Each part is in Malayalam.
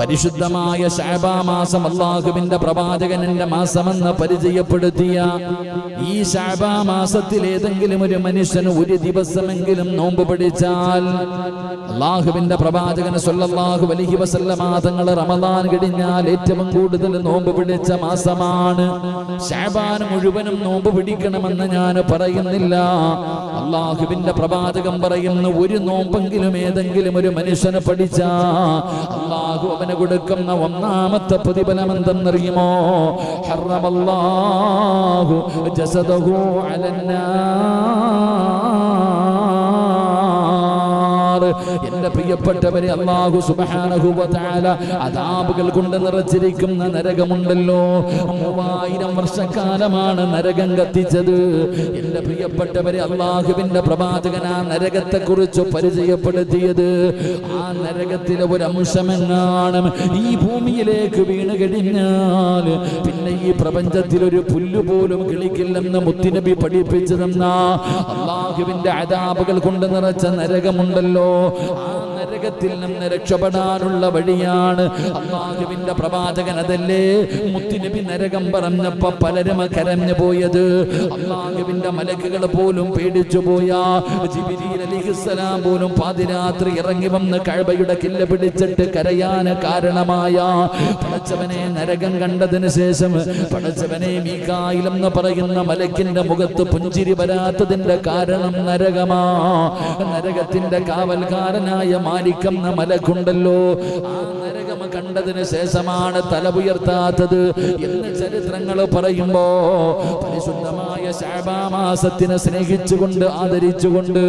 പരിശുദ്ധമായ ശഅബാൻ മാസം അല്ലാഹുവിന്റെ പ്രവാചകന്റെ മാസമെന്ന് പരിചയപ്പെടുത്തിയ ഈ ശഅബാൻ മാസത്തിൽ ഏതെങ്കിലും ഒരു മനുഷ്യന് ഒരു ദിവസമെങ്കിലും നോമ്പ് പിടിച്ചാൽ അല്ലാഹുവിന്റെ പ്രവാചകൻ സ്വല്ലല്ലാഹു അലൈഹി വസല്ലമ തങ്ങൾ റമദാൻ കഴിഞ്ഞാൽ ഏറ്റവും കൂടുതൽ നോമ്പ് പിടിച്ച മാസമാണ്. ശഅബാൻ മുഴുവനും നോമ്പ് പിടിക്കണമെന്ന് ഞാൻ പറയുന്നില്ല. അല്ലാഹുവിന്റെ പ്രവാചകൻ പറയുന്നു, ഒരു നോമ്പെങ്കിലും ഏതെങ്കിലും ഒരു മനുഷ്യനെ പഠിച്ചാ അല്ലാഹു അവന് കൊടുക്കുന്ന ഒന്നാമത്തെ പ്രതിഫലം എന്തെന്നറിയുമോ? ഹറമല്ലാഹു ജസദഹു അലന്നാർ. എന്റെ പ്രിയപ്പെട്ടവരെ, അല്ലാഹു സുബ്ഹാനഹു വ തആല അദാബുകൾ കൊണ്ട് നിറച്ചിരിക്കുന്ന നരകമുണ്ടല്ലോ, 3000 വർഷക്കാലമാണ് നരകം കത്തിച്ചത്. എന്റെ പ്രിയപ്പെട്ടവരെ, അല്ലാഹുവിന്റെ പ്രവാചകൻ ആ നരകത്തെ കുറിച്ച് പരിചയപ്പെടുത്തിയത്, ആ നരകത്തിലെ ഒരു അംശമെങ്ങാണ് ഈ ഭൂമിയിലേക്ക് വീണ് കഴിഞ്ഞാൽ പിന്നെ ഈ പ്രപഞ്ചത്തിൽ ഒരു പുല്ല് പോലും കിളിക്കില്ലെന്ന് മുത്തുനബി പഠിപ്പിച്ചതെന്ന അല്ലാഹുവിന്റെ അദാബുകൾ കൊണ്ട് നിറച്ച നരകമുണ്ടല്ലോ, ആ നരകത്തിൽ നിന്ന് രക്ഷപ്പെടാനുള്ള വഴിയാണ് അല്ലാഹുവിന്റെ പ്രവാചകൻ. അതല്ലേ മുത്തുനബി നരകം പറഞ്ഞപ്പോ പലരും കരഞ്ഞു പോയത്. അല്ലാഹുവിന്റെ മലക്കുകൾ പോലും പേടിച്ചു പോയ, ജിബ്രീൽ അലൈഹിസ്സലാം പോലും പാതിരാത്രി ഇറങ്ങി വന്ന് കഅബയുടെ കില്ല പിടിച്ചിട്ട് കരയാൻ കാരണമായ പടച്ചവനെ നരകം കണ്ടതിന് ശേഷം പടച്ചവനെ മീകായിൽ എന്ന് പറയുന്ന മലക്കിന്റെ മുഖത്ത് പുഞ്ചിരി വരാത്തതിന്റെ കാരണം നരകമാ. നരകത്തിന്റെ കാവൽക്കാരനായ മാലിക് എന്ന മലക്കുണ്ടല്ലോ, ആ നരകം കണ്ടതിന് ശേഷമാണ് തല ഉയർത്താത്തത് എന്ന് ചരിത്രങ്ങൾ പറയുമ്പോ പരിശുദ്ധമായ ശഅബാൻ മാസത്തിനെ സ്നേഹിച്ചുകൊണ്ട് ആദരിച്ചുകൊണ്ട്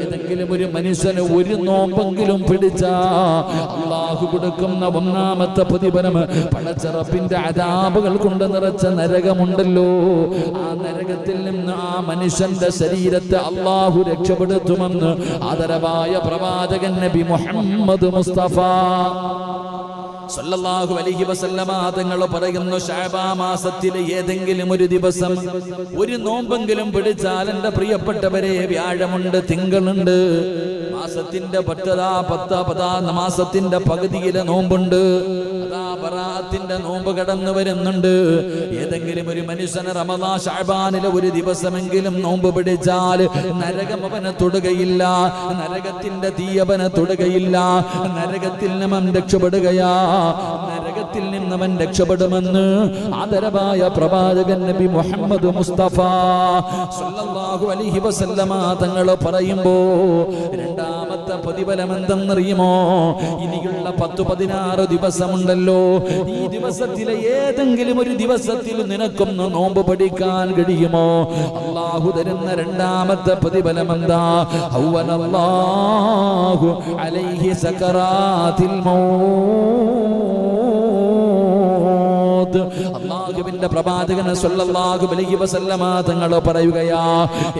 ഏതെങ്കിലും ഒരു മനുഷ്യന് ഒരു നോമ്പെങ്കിലും പിടിച്ചാ അല്ലാഹു കൊടുക്കുന്ന ഒന്നാമത്തെ പ്രതിഫലം പടച്ചറപ്പിന്റെ അദാബുകൾ കൊണ്ട് നിറച്ച നരകമുണ്ടല്ലോ, ആ നരകത്തിൽ നിന്ന് ആ മനുഷ്യന്റെ ശരീരത്തെ അല്ലാഹു രക്ഷപ്പെടുത്തുമെന്ന് ആദരവായ പ്രവാചകൻ നബി മുഹമ്മദ് മുസ്തഫ സല്ലല്ലാഹു അലൈഹി വസല്ലമ തങ്ങൾ പറയുന്നു, ശഅബാൻ മാസത്തിലെ ഏതെങ്കിലും ഒരു ദിവസം ഒരു നോമ്പെങ്കിലും പിടിച്ചാൽ എന്റെ പ്രിയപ്പെട്ടവരെ, വ്യാഴമുണ്ട്, തിങ്കളുണ്ട്, മാസത്തിന്റെ 10 മാസത്തിന്റെ പകുതിയിലെ നോമ്പുണ്ട്, ബറാഅത്തിന്റെ നോമ്പ് കടന്നു വരുന്നുണ്ട്. ഏതെങ്കിലും ഒരു മനുഷ്യന് റമദാൻ ശഅബാനിലെ ഒരു ദിവസമെങ്കിലും നോമ്പ് പിടിച്ചാൽ നരകം അവനെ തൊടുകയില്ല, നരകത്തിന്റെ തീ അവനെ തൊടുകയില്ല, നരകത്തിൽ നിന്നും രക്ഷപ്പെടുകയാ, നരകത്തിൽ നിന്നവൻ രക്ഷപ്പെടുമെന്ന് ആദരവായ പ്രവാചകൻ നബി മുഹമ്മദ് മുസ്തഫ സല്ലല്ലാഹു അലൈഹി വസല്ലമ തങ്ങൾ പറയുമ്പോ രണ്ടാമത്തെ പ്രതിഫലം എന്തെന്നറിയുമോ? ഇനിയുള്ള 10-16 ദിവസമുണ്ടല്ലോ, ഈ ദിവസത്തിലെ ഏതെങ്കിലും ഒരു ദിവസത്തിൽ നിനക്കൊന്ന് നോമ്പ് പഠിക്കാൻ കഴിയുമോ? അല്ലാഹു തരുന്ന രണ്ടാമത്തെ പ്രതിഫലം എന്താ? ഹവ്വനല്ലാഹു അലൈഹി സകറാത്തിൽ മൗത്ത്. അല്ലാഹുവിന്റെ പ്രവാചകൻ സ്വല്ലല്ലാഹു അലൈഹി വസല്ലമ തങ്ങൾ പറയുകയാ,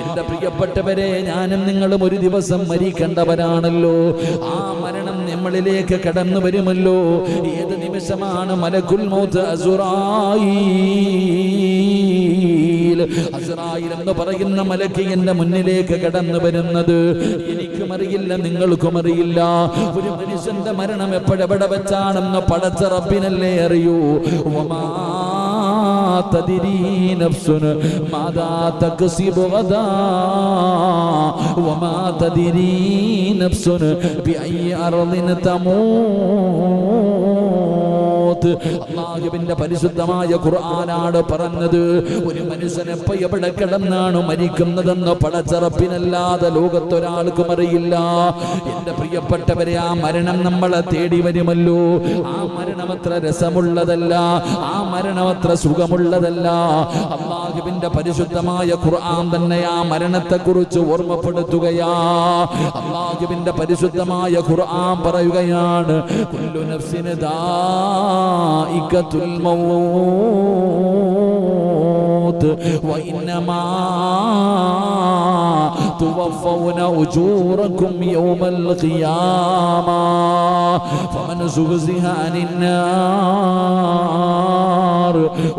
എന്റെ പ്രിയപ്പെട്ടവരെ, ഞാനും നിങ്ങളും ഒരു ദിവസം മരിക്കേണ്ടവരാണല്ലോ, ആ മരണം നമ്മളിലേക്ക് കടന്നു വരുമല്ലോ. ഏത് നിമിഷമാണ് മലക്കുൽ മൗത്ത് അസ്റായീൽ എന്ന് പറയുന്ന മലക്ക് എന്റെ മുന്നിലേക്ക് കടന്നു വരുന്നത്? എനിക്കും അറിയില്ല, നിങ്ങൾക്കും അറിയില്ല. ഒരു മനുഷ്യന്റെ മരണം എപ്പോഴെവിടെ വെച്ചാണെന്ന് പടച്ച റബ്ബിനല്ലേ അറിയൂ. തദ്രി നഫ്സുൻ മാദാ തക്സിബു ഗദാ വമാ തദ്രി നഫ്സുൻ ബിഅയ്യി അർദിൻ തമൂത്ത്. അല്ലാഹുവിന്റെ പരിശുദ്ധമായ ഖുർആനാണ് പറഞ്ഞത്, ഒരു മനുഷ്യൻ എപ്പോ എവിടെ കിടന്നാണ് മരിക്കുന്നതെന്ന് പടച്ചറപ്പിനല്ലാതെ ലോകത്തൊരാൾക്കും അറിയില്ല. എന്റെ പ്രിയപ്പെട്ടവരെ, ആ മരണം നമ്മളെ തേടി വരുമല്ലോ. ആ മരണം അത്ര രസമുള്ളതല്ല, ആ മരണം അത്ര സുഖമുള്ളതല്ല. അല്ലാഹുവിന്റെ പരിശുദ്ധമായ ഖുർആൻ തന്നെ ആ മരണത്തെ കുറിച്ച് ഓർമ്മപ്പെടുത്തുകയാ. അല്ലാഹുവിന്റെ പരിശുദ്ധമായ ഖുർആൻ പറയുകയാണ്, കുല്ലു നഫ്സിൻ ദാഇഖത്തുൽ മൗത്ത് വഇന്നമാ തുവഫൗന ഉജൂറകും യൗമൽ ഖിയാമ ഫമൻ സുഗ്സിഹ അനിന്നാർ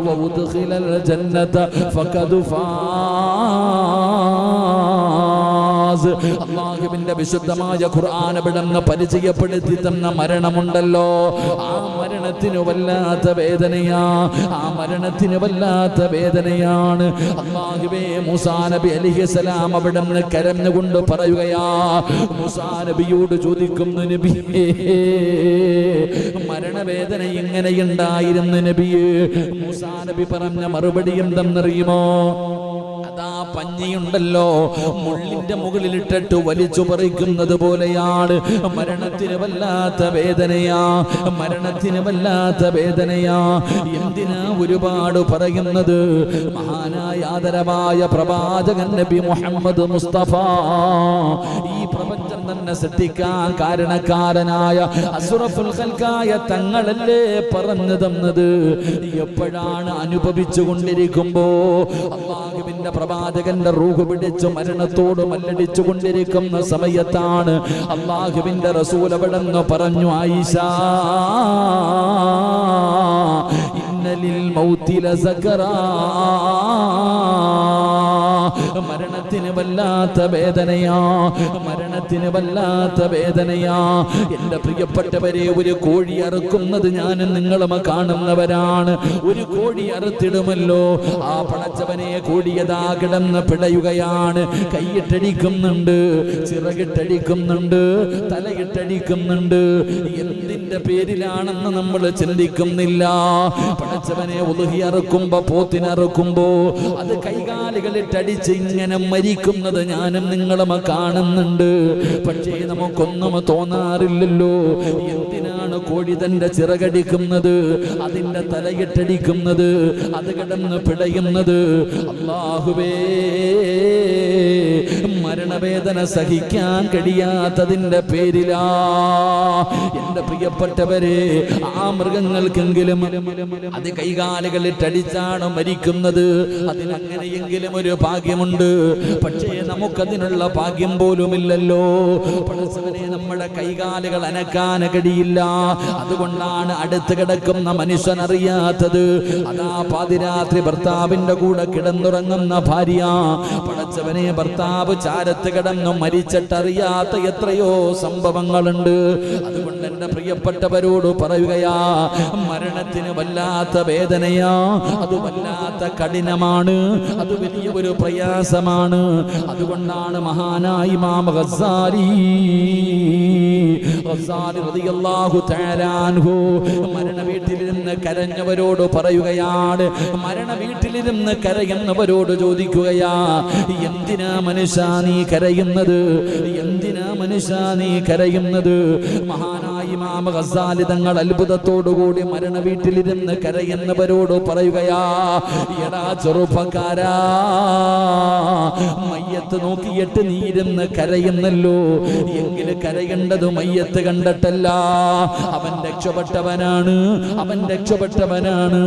വഉദ്ഖിലൽ ജന്നത ഫഖദ് ഫാസ്. നമാസ്, അല്ലാഹുവിന്റെ വിശുദ്ധമായ ഖുർആൻ അവിടുന്ന് പരിചയപ്പെടുത്തി തന്ന മരണമുണ്ടല്ലോ, ആ മരണത്തിന് വല്ലാത്ത വേദനയാ, ആ മരണത്തിന് വല്ലാത്ത വേദനയാണ്. അല്ലാഹുവേ, മൂസാ നബി അലൈഹിസ്സലാം അവിടുന്ന് കരഞ്ഞുകൊണ്ട് പറയുകയാ, മൂസാ നബിയോട് ചോദിക്കുന്നു, നബിയേ മരണവേദന എങ്ങനെയുണ്ടായിരുന്നു നബിയേ? മൂസാ നബി പറഞ്ഞ മറുപടി എന്തെന്നറിയുമോ? അതാ പഞ്ഞിയുണ്ടല്ലോ, മുള്ളിന്റെ മുകളിലിട്ടിട്ട് വലിച്ചു പറിക്കുന്നത് പോലെയാണ്. മരണത്തിന് വല്ലാത്ത വേദനയാ, മരണത്തിന് വല്ലാത്ത വേദനയാ. എന്തിനാ ഒരുപാട് പറയുന്നത്? മഹാനായ ആദരവായ പ്രവാചകൻ നബി മുഹമ്മദ് മുസ്തഫ ഈ പ്രപഞ്ചം തന്നെ സൃഷ്ടിക്കാൻ കാരണക്കാരനായ അസ്റഫുൽ ഖൽഖായ തങ്ങളല്ലേ പറഞ്ഞു തന്നത്? എപ്പോഴാണ് അനുഭവിച്ചു കൊണ്ടിരിക്കുമ്പോ അല്ലാഹുവിന്റെ പ്രവാചകന്റെ റൂഹ് പിടിച്ചു മരണത്തോട് മല്ലടിച്ചു കൊണ്ടിരിക്കുന്ന സമയത്താണ് അല്ലാഹുവിന്റെ റസൂൽ അവിടെന്ന് പറഞ്ഞു, ആയിഷ ഇന്നലിൽ മൗതി ലസകറാ, മരണത്തിന് വല്ലാത്ത വേദനയാ, മരണത്തിന് വല്ലാത്ത വേദനയാ. എന്റെ പ്രിയപ്പെട്ടവരെ, ഒരു കോഴി അറുക്കുന്നത് ഞാനും നിങ്ങളും കാണുന്നവരാണ്. ഒരു കോഴി അറുത്തിടുമല്ലോ, ആ പടച്ചവനെ കോഴിയതാ കിടന്ന് പിടയുകയാണ്. കൈയിട്ടടിക്കുന്നുണ്ട്, ചിറകിട്ടടിക്കുന്നുണ്ട്, തലയിട്ടടിക്കുന്നുണ്ട്. എന്തിന്റെ പേരിലാണെന്ന് നമ്മൾ ചിന്തിക്കുന്നില്ല. പടച്ചവനെ ഉളുഹി അറുക്കുമ്പോ, പോത്തിനറുക്കുമ്പോ അത് കൈകാലുകളിട്ടടിച്ച് ഇങ്ങനെ മരിക്കുന്നത് ഞാനും നിങ്ങളും കാണുന്നുണ്ട്. പക്ഷേ നമുക്കൊന്നും തോന്നാറില്ലല്ലോ. എന്തിനാണ് കോഴി തന്റെ ചിറകടിക്കുന്നത്, അതിന്റെ തലയിട്ടടിക്കുന്നത്, അത് കിടന്ന് പിടയുന്നത്? അല്ലാഹുവേ, മരണവേദന സഹിക്കാൻ കഴിയാത്തതിന്റെ പേരിലാ. എന്റെ പ്രിയപ്പെട്ടവരെ, ആ മൃഗങ്ങൾക്കെങ്കിലും അത് കൈകാലുകളിട്ടടിച്ചാണ് മരിക്കുന്നത്. അതിനങ്ങനെയെങ്കിലും ഒരു ഭാഗ്യമുണ്ട്. പക്ഷേ നമുക്കതിനുള്ള ഭാഗ്യം പോലുമില്ലല്ലോ. പടച്ചവനെ, നമ്മുടെ കൈകാലുകൾ അനക്കാൻ കഴിയില്ല. അതുകൊണ്ടാണ് അടുത്ത് കിടക്കുന്ന മനുഷ്യൻ അറിയാത്തത്. അതാ പാതിരാത്രി ഭർത്താവിന്റെ കൂടെ കിടന്നുറങ്ങുന്ന ഭാര്യ, പടച്ചവനെ ഭർത്താവ് ചാരത്ത് കിടന്നു മരിച്ചിട്ടറിയാത്ത എത്രയോ സംഭവങ്ങളുണ്ട്. അതുകൊണ്ട് എന്റെ പ്രിയപ്പെട്ടവരോട് പറയുകയാ, മരണത്തിന് വല്ലാത്ത വേദനയാ, അത് വല്ലാത്ത കഠിനമാണ്, അത് വലിയ ഒരു പ്രയാസമാണ്. അതുകൊണ്ടാണ് മഹാനായ ഇമാം ഗസ്സാലി റളിയല്ലാഹു തആല അൻഹു മരണ വീട്ടിലിരുന്ന് കരഞ്ഞവരോട് പറയുകയാണ്, മരണ വീട്ടിലിരുന്ന് കരയുന്നവരോട് ചോദിക്കുകയാ, എന്തിനാ മനുഷ്യ നീ കരയുന്നത്? എന്തിനാ മനുഷ്യ നീ കരയുന്നത്? മഹാനായ ഇമാം ഗസ്സാലി തങ്ങൾ അത്ഭുതത്തോടുകൂടി മരണ വീട്ടിലിരുന്ന് കരയുന്നവരോട് പറയുകയാ, എടാ ചെറുപ്പക്കാരാ, മയ്യത്ത് നോക്കിയിട്ട് നീ ഇരുന്ന് കരയുന്നല്ലോ, എങ്കിൽ കരയേണ്ടത് മയ്യത്ത് കണ്ടിട്ടല്ല. അവൻ രക്ഷപ്പെട്ടവനാണ്, അവൻ രക്ഷപ്പെട്ടവനാണ്.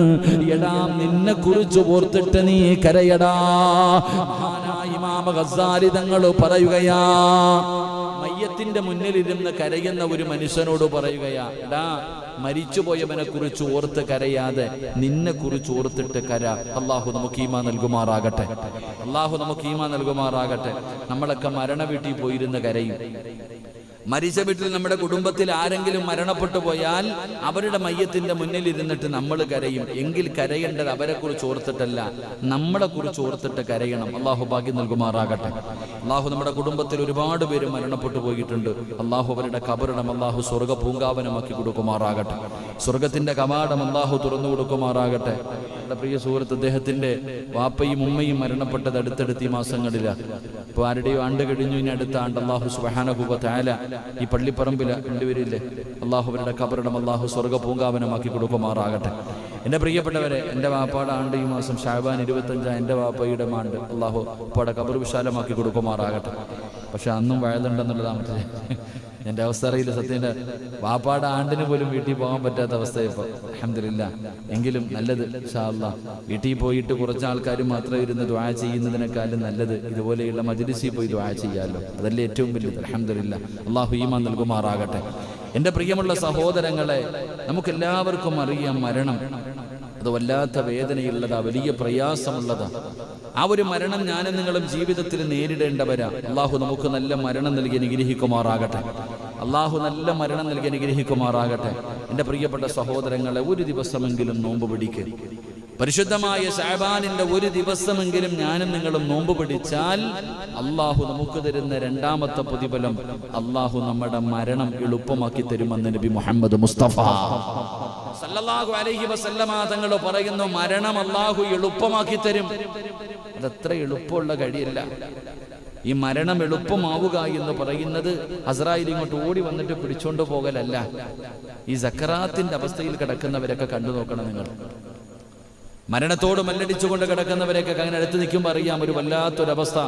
എടാ, നിന്നെ കുറിച്ച് ഓർത്തിട്ട് നീ കരയടാ. മഹാനായ ഇമാം ഗസ്സാലി തങ്ങൾ പറയുകയാ, മയ്യത്തിന്റെ മുന്നിലിരുന്ന് കരയുന്ന ഒരു മനുഷ്യനോട് പറയുകയാ, എടാ, മരിച്ചുപോയവനെ കുറിച്ച് ഓർത്ത് കരയാതെ നിന്നെ കുറിച്ച് ഓർത്തിട്ട് കര. അള്ളാഹു നമുക്ക് ഈമാൻ നൽകുമാറാകട്ടെ, അള്ളാഹു നമുക്ക് ഈമാൻ നൽകുമാറാകട്ടെ. നമ്മളൊക്കെ മരണ വീട്ടിൽ പോയിരുന്ന് കരയും. മരിച്ച വീട്ടിൽ നമ്മുടെ കുടുംബത്തിൽ ആരെങ്കിലും മരണപ്പെട്ടു പോയാൽ അവരുടെ മയ്യത്തിന്റെ മുന്നിൽ ഇരുന്നിട്ട് നമ്മൾ കരയും. എങ്കിൽ കരയേണ്ടത് അവരെ കുറിച്ച് ഓർത്തിട്ടല്ല, നമ്മളെ കുറിച്ച് ഓർത്തിട്ട് കരയണം. അള്ളാഹു ഭാഗ്യം നൽകുമാറാകട്ടെ. അള്ളാഹു നമ്മുടെ കുടുംബത്തിൽ ഒരുപാട് പേര് മരണപ്പെട്ടു പോയിട്ടുണ്ട്. അള്ളാഹു അവരുടെ ഖബറിടം അള്ളാഹു സ്വർഗ പൂങ്കാവനമാക്കി കൊടുക്കുമാറാകട്ടെ. സ്വർഗത്തിന്റെ കവാടം അള്ളാഹു തുറന്നു കൊടുക്കുമാറാകട്ടെ. എൻ്റെ പ്രിയ സുഹൃത്ത്, അദ്ദേഹത്തിന്റെ വാപ്പയും ഉമ്മയും മരണപ്പെട്ടത് അടുത്തടുത്ത് ഈ മാസങ്ങളിലാണ്. ഇപ്പോൾ ആരുടെയോ ആണ്ട് കഴിഞ്ഞു, ഇനി അടുത്ത ആണ്ട് അള്ളാഹു സുബ്ഹാനഹു വ തആല ഈ പള്ളിപ്പറമ്പില് രണ്ടുപേരില്ലേ, അള്ളാഹു അവരുടെ ഖബറിടം അള്ളാഹു സ്വർഗ പൂങ്കാവനമാക്കി കൊടുക്കുമാറാകട്ടെ. എൻ്റെ പ്രിയപ്പെട്ടവരെ, എൻ്റെ വാപ്പയുടെ ആണ്ട് ഈ മാസം ശഅബാൻ 25, എൻ്റെ വാപ്പയുടെ ആണ്ട്. അള്ളാഹു വാപ്പയുടെ ഖബർ വിശാലമാക്കി കൊടുക്കുമാറാകട്ടെ. പക്ഷെ അന്നും വഴുതുണ്ടെന്നുള്ളതാണ് എൻ്റെ അവസ്ഥ അറിയില്ല. സത്യൻ്റെ വാപ്പാടെ ആണ്ടിന് പോലും വീട്ടിൽ പോകാൻ പറ്റാത്ത അവസ്ഥ ഇപ്പോൾ. അൽഹംദുലില്ലാഹ്. എങ്കിലും നല്ലത് ഇൻഷാ അല്ലാഹ് വീട്ടിൽ പോയിട്ട് കുറച്ച് ആൾക്കാർ മാത്രം ഇരുന്ന് ദുആ ചെയ്യുന്നതിനേക്കാളും നല്ലത് ഇതുപോലെയുള്ള മജ്ലിസിൽ പോയി ദുആ ചെയ്യാമല്ലോ. അതല്ലേ ഏറ്റവും വലിയത്. അൽഹംദുലില്ലാഹ്. അള്ളാഹു ഈമാൻ നൽകുമാറാകട്ടെ. എൻ്റെ പ്രിയമുള്ള സഹോദരങ്ങളെ, നമുക്കെല്ലാവർക്കും അറിയാം, മരണം അത് വല്ലാത്ത വേദനയുള്ളതാ, വലിയ പ്രയാസമുള്ളതാ. ആ ഒരു മരണം ഞാനും നിങ്ങളും ജീവിതത്തിൽ നേരിടേണ്ടവരാ. അള്ളാഹു നമുക്ക് നല്ല മരണം നൽകി അനുഗ്രഹിക്കുമാറാകട്ടെ. അള്ളാഹു നല്ല മരണം നൽകി അനുഗ്രഹിക്കുമാറാകട്ടെ. എൻ്റെ പ്രിയപ്പെട്ട സഹോദരങ്ങളെ, ഒരു ദിവസമെങ്കിലും നോമ്പ് പിടിക്കുക. പരിശുദ്ധമായ ശഅബാനിന്റെ ഒരു ദിവസമെങ്കിലും ഞാനും നിങ്ങളും നോമ്പ് പിടിച്ചാൽ അള്ളാഹു നമുക്ക് തരുന്ന രണ്ടാമത്തെ പ്രതിഫലം, അള്ളാഹു നമ്മുടെ മരണം എളുപ്പമാക്കി തരുമെന്ന് നബി മുഹമ്മദ് മുസ്തഫ സല്ലല്ലാഹു അലൈഹി വസല്ലമ തങ്ങൾ പറയുന്നു, മരണം അള്ളാഹു എളുപ്പമാക്കി തരും. അതത്ര എളുപ്പമുള്ള കഴിയല്ല. ഈ മരണം എളുപ്പമാവുക എന്ന് പറയുന്നത് അസ്രായേൽ ഇങ്ങോട്ട് ഓടി വന്നിട്ട് പിടിച്ചോണ്ട് പോകലല്ല. ഈ സക്കറാത്തിന്റെ അവസ്ഥയിൽ കിടക്കുന്നവരൊക്കെ കണ്ടു നോക്കണം നിങ്ങൾ. മരണത്തോട് മല്ലടിച്ചുകൊണ്ട് കിടക്കുന്നവരെയൊക്കെ അങ്ങനെ അടുത്ത് നിൽക്കുമ്പോൾ അറിയാം ഒരു വല്ലാത്തൊരവസ്ഥ.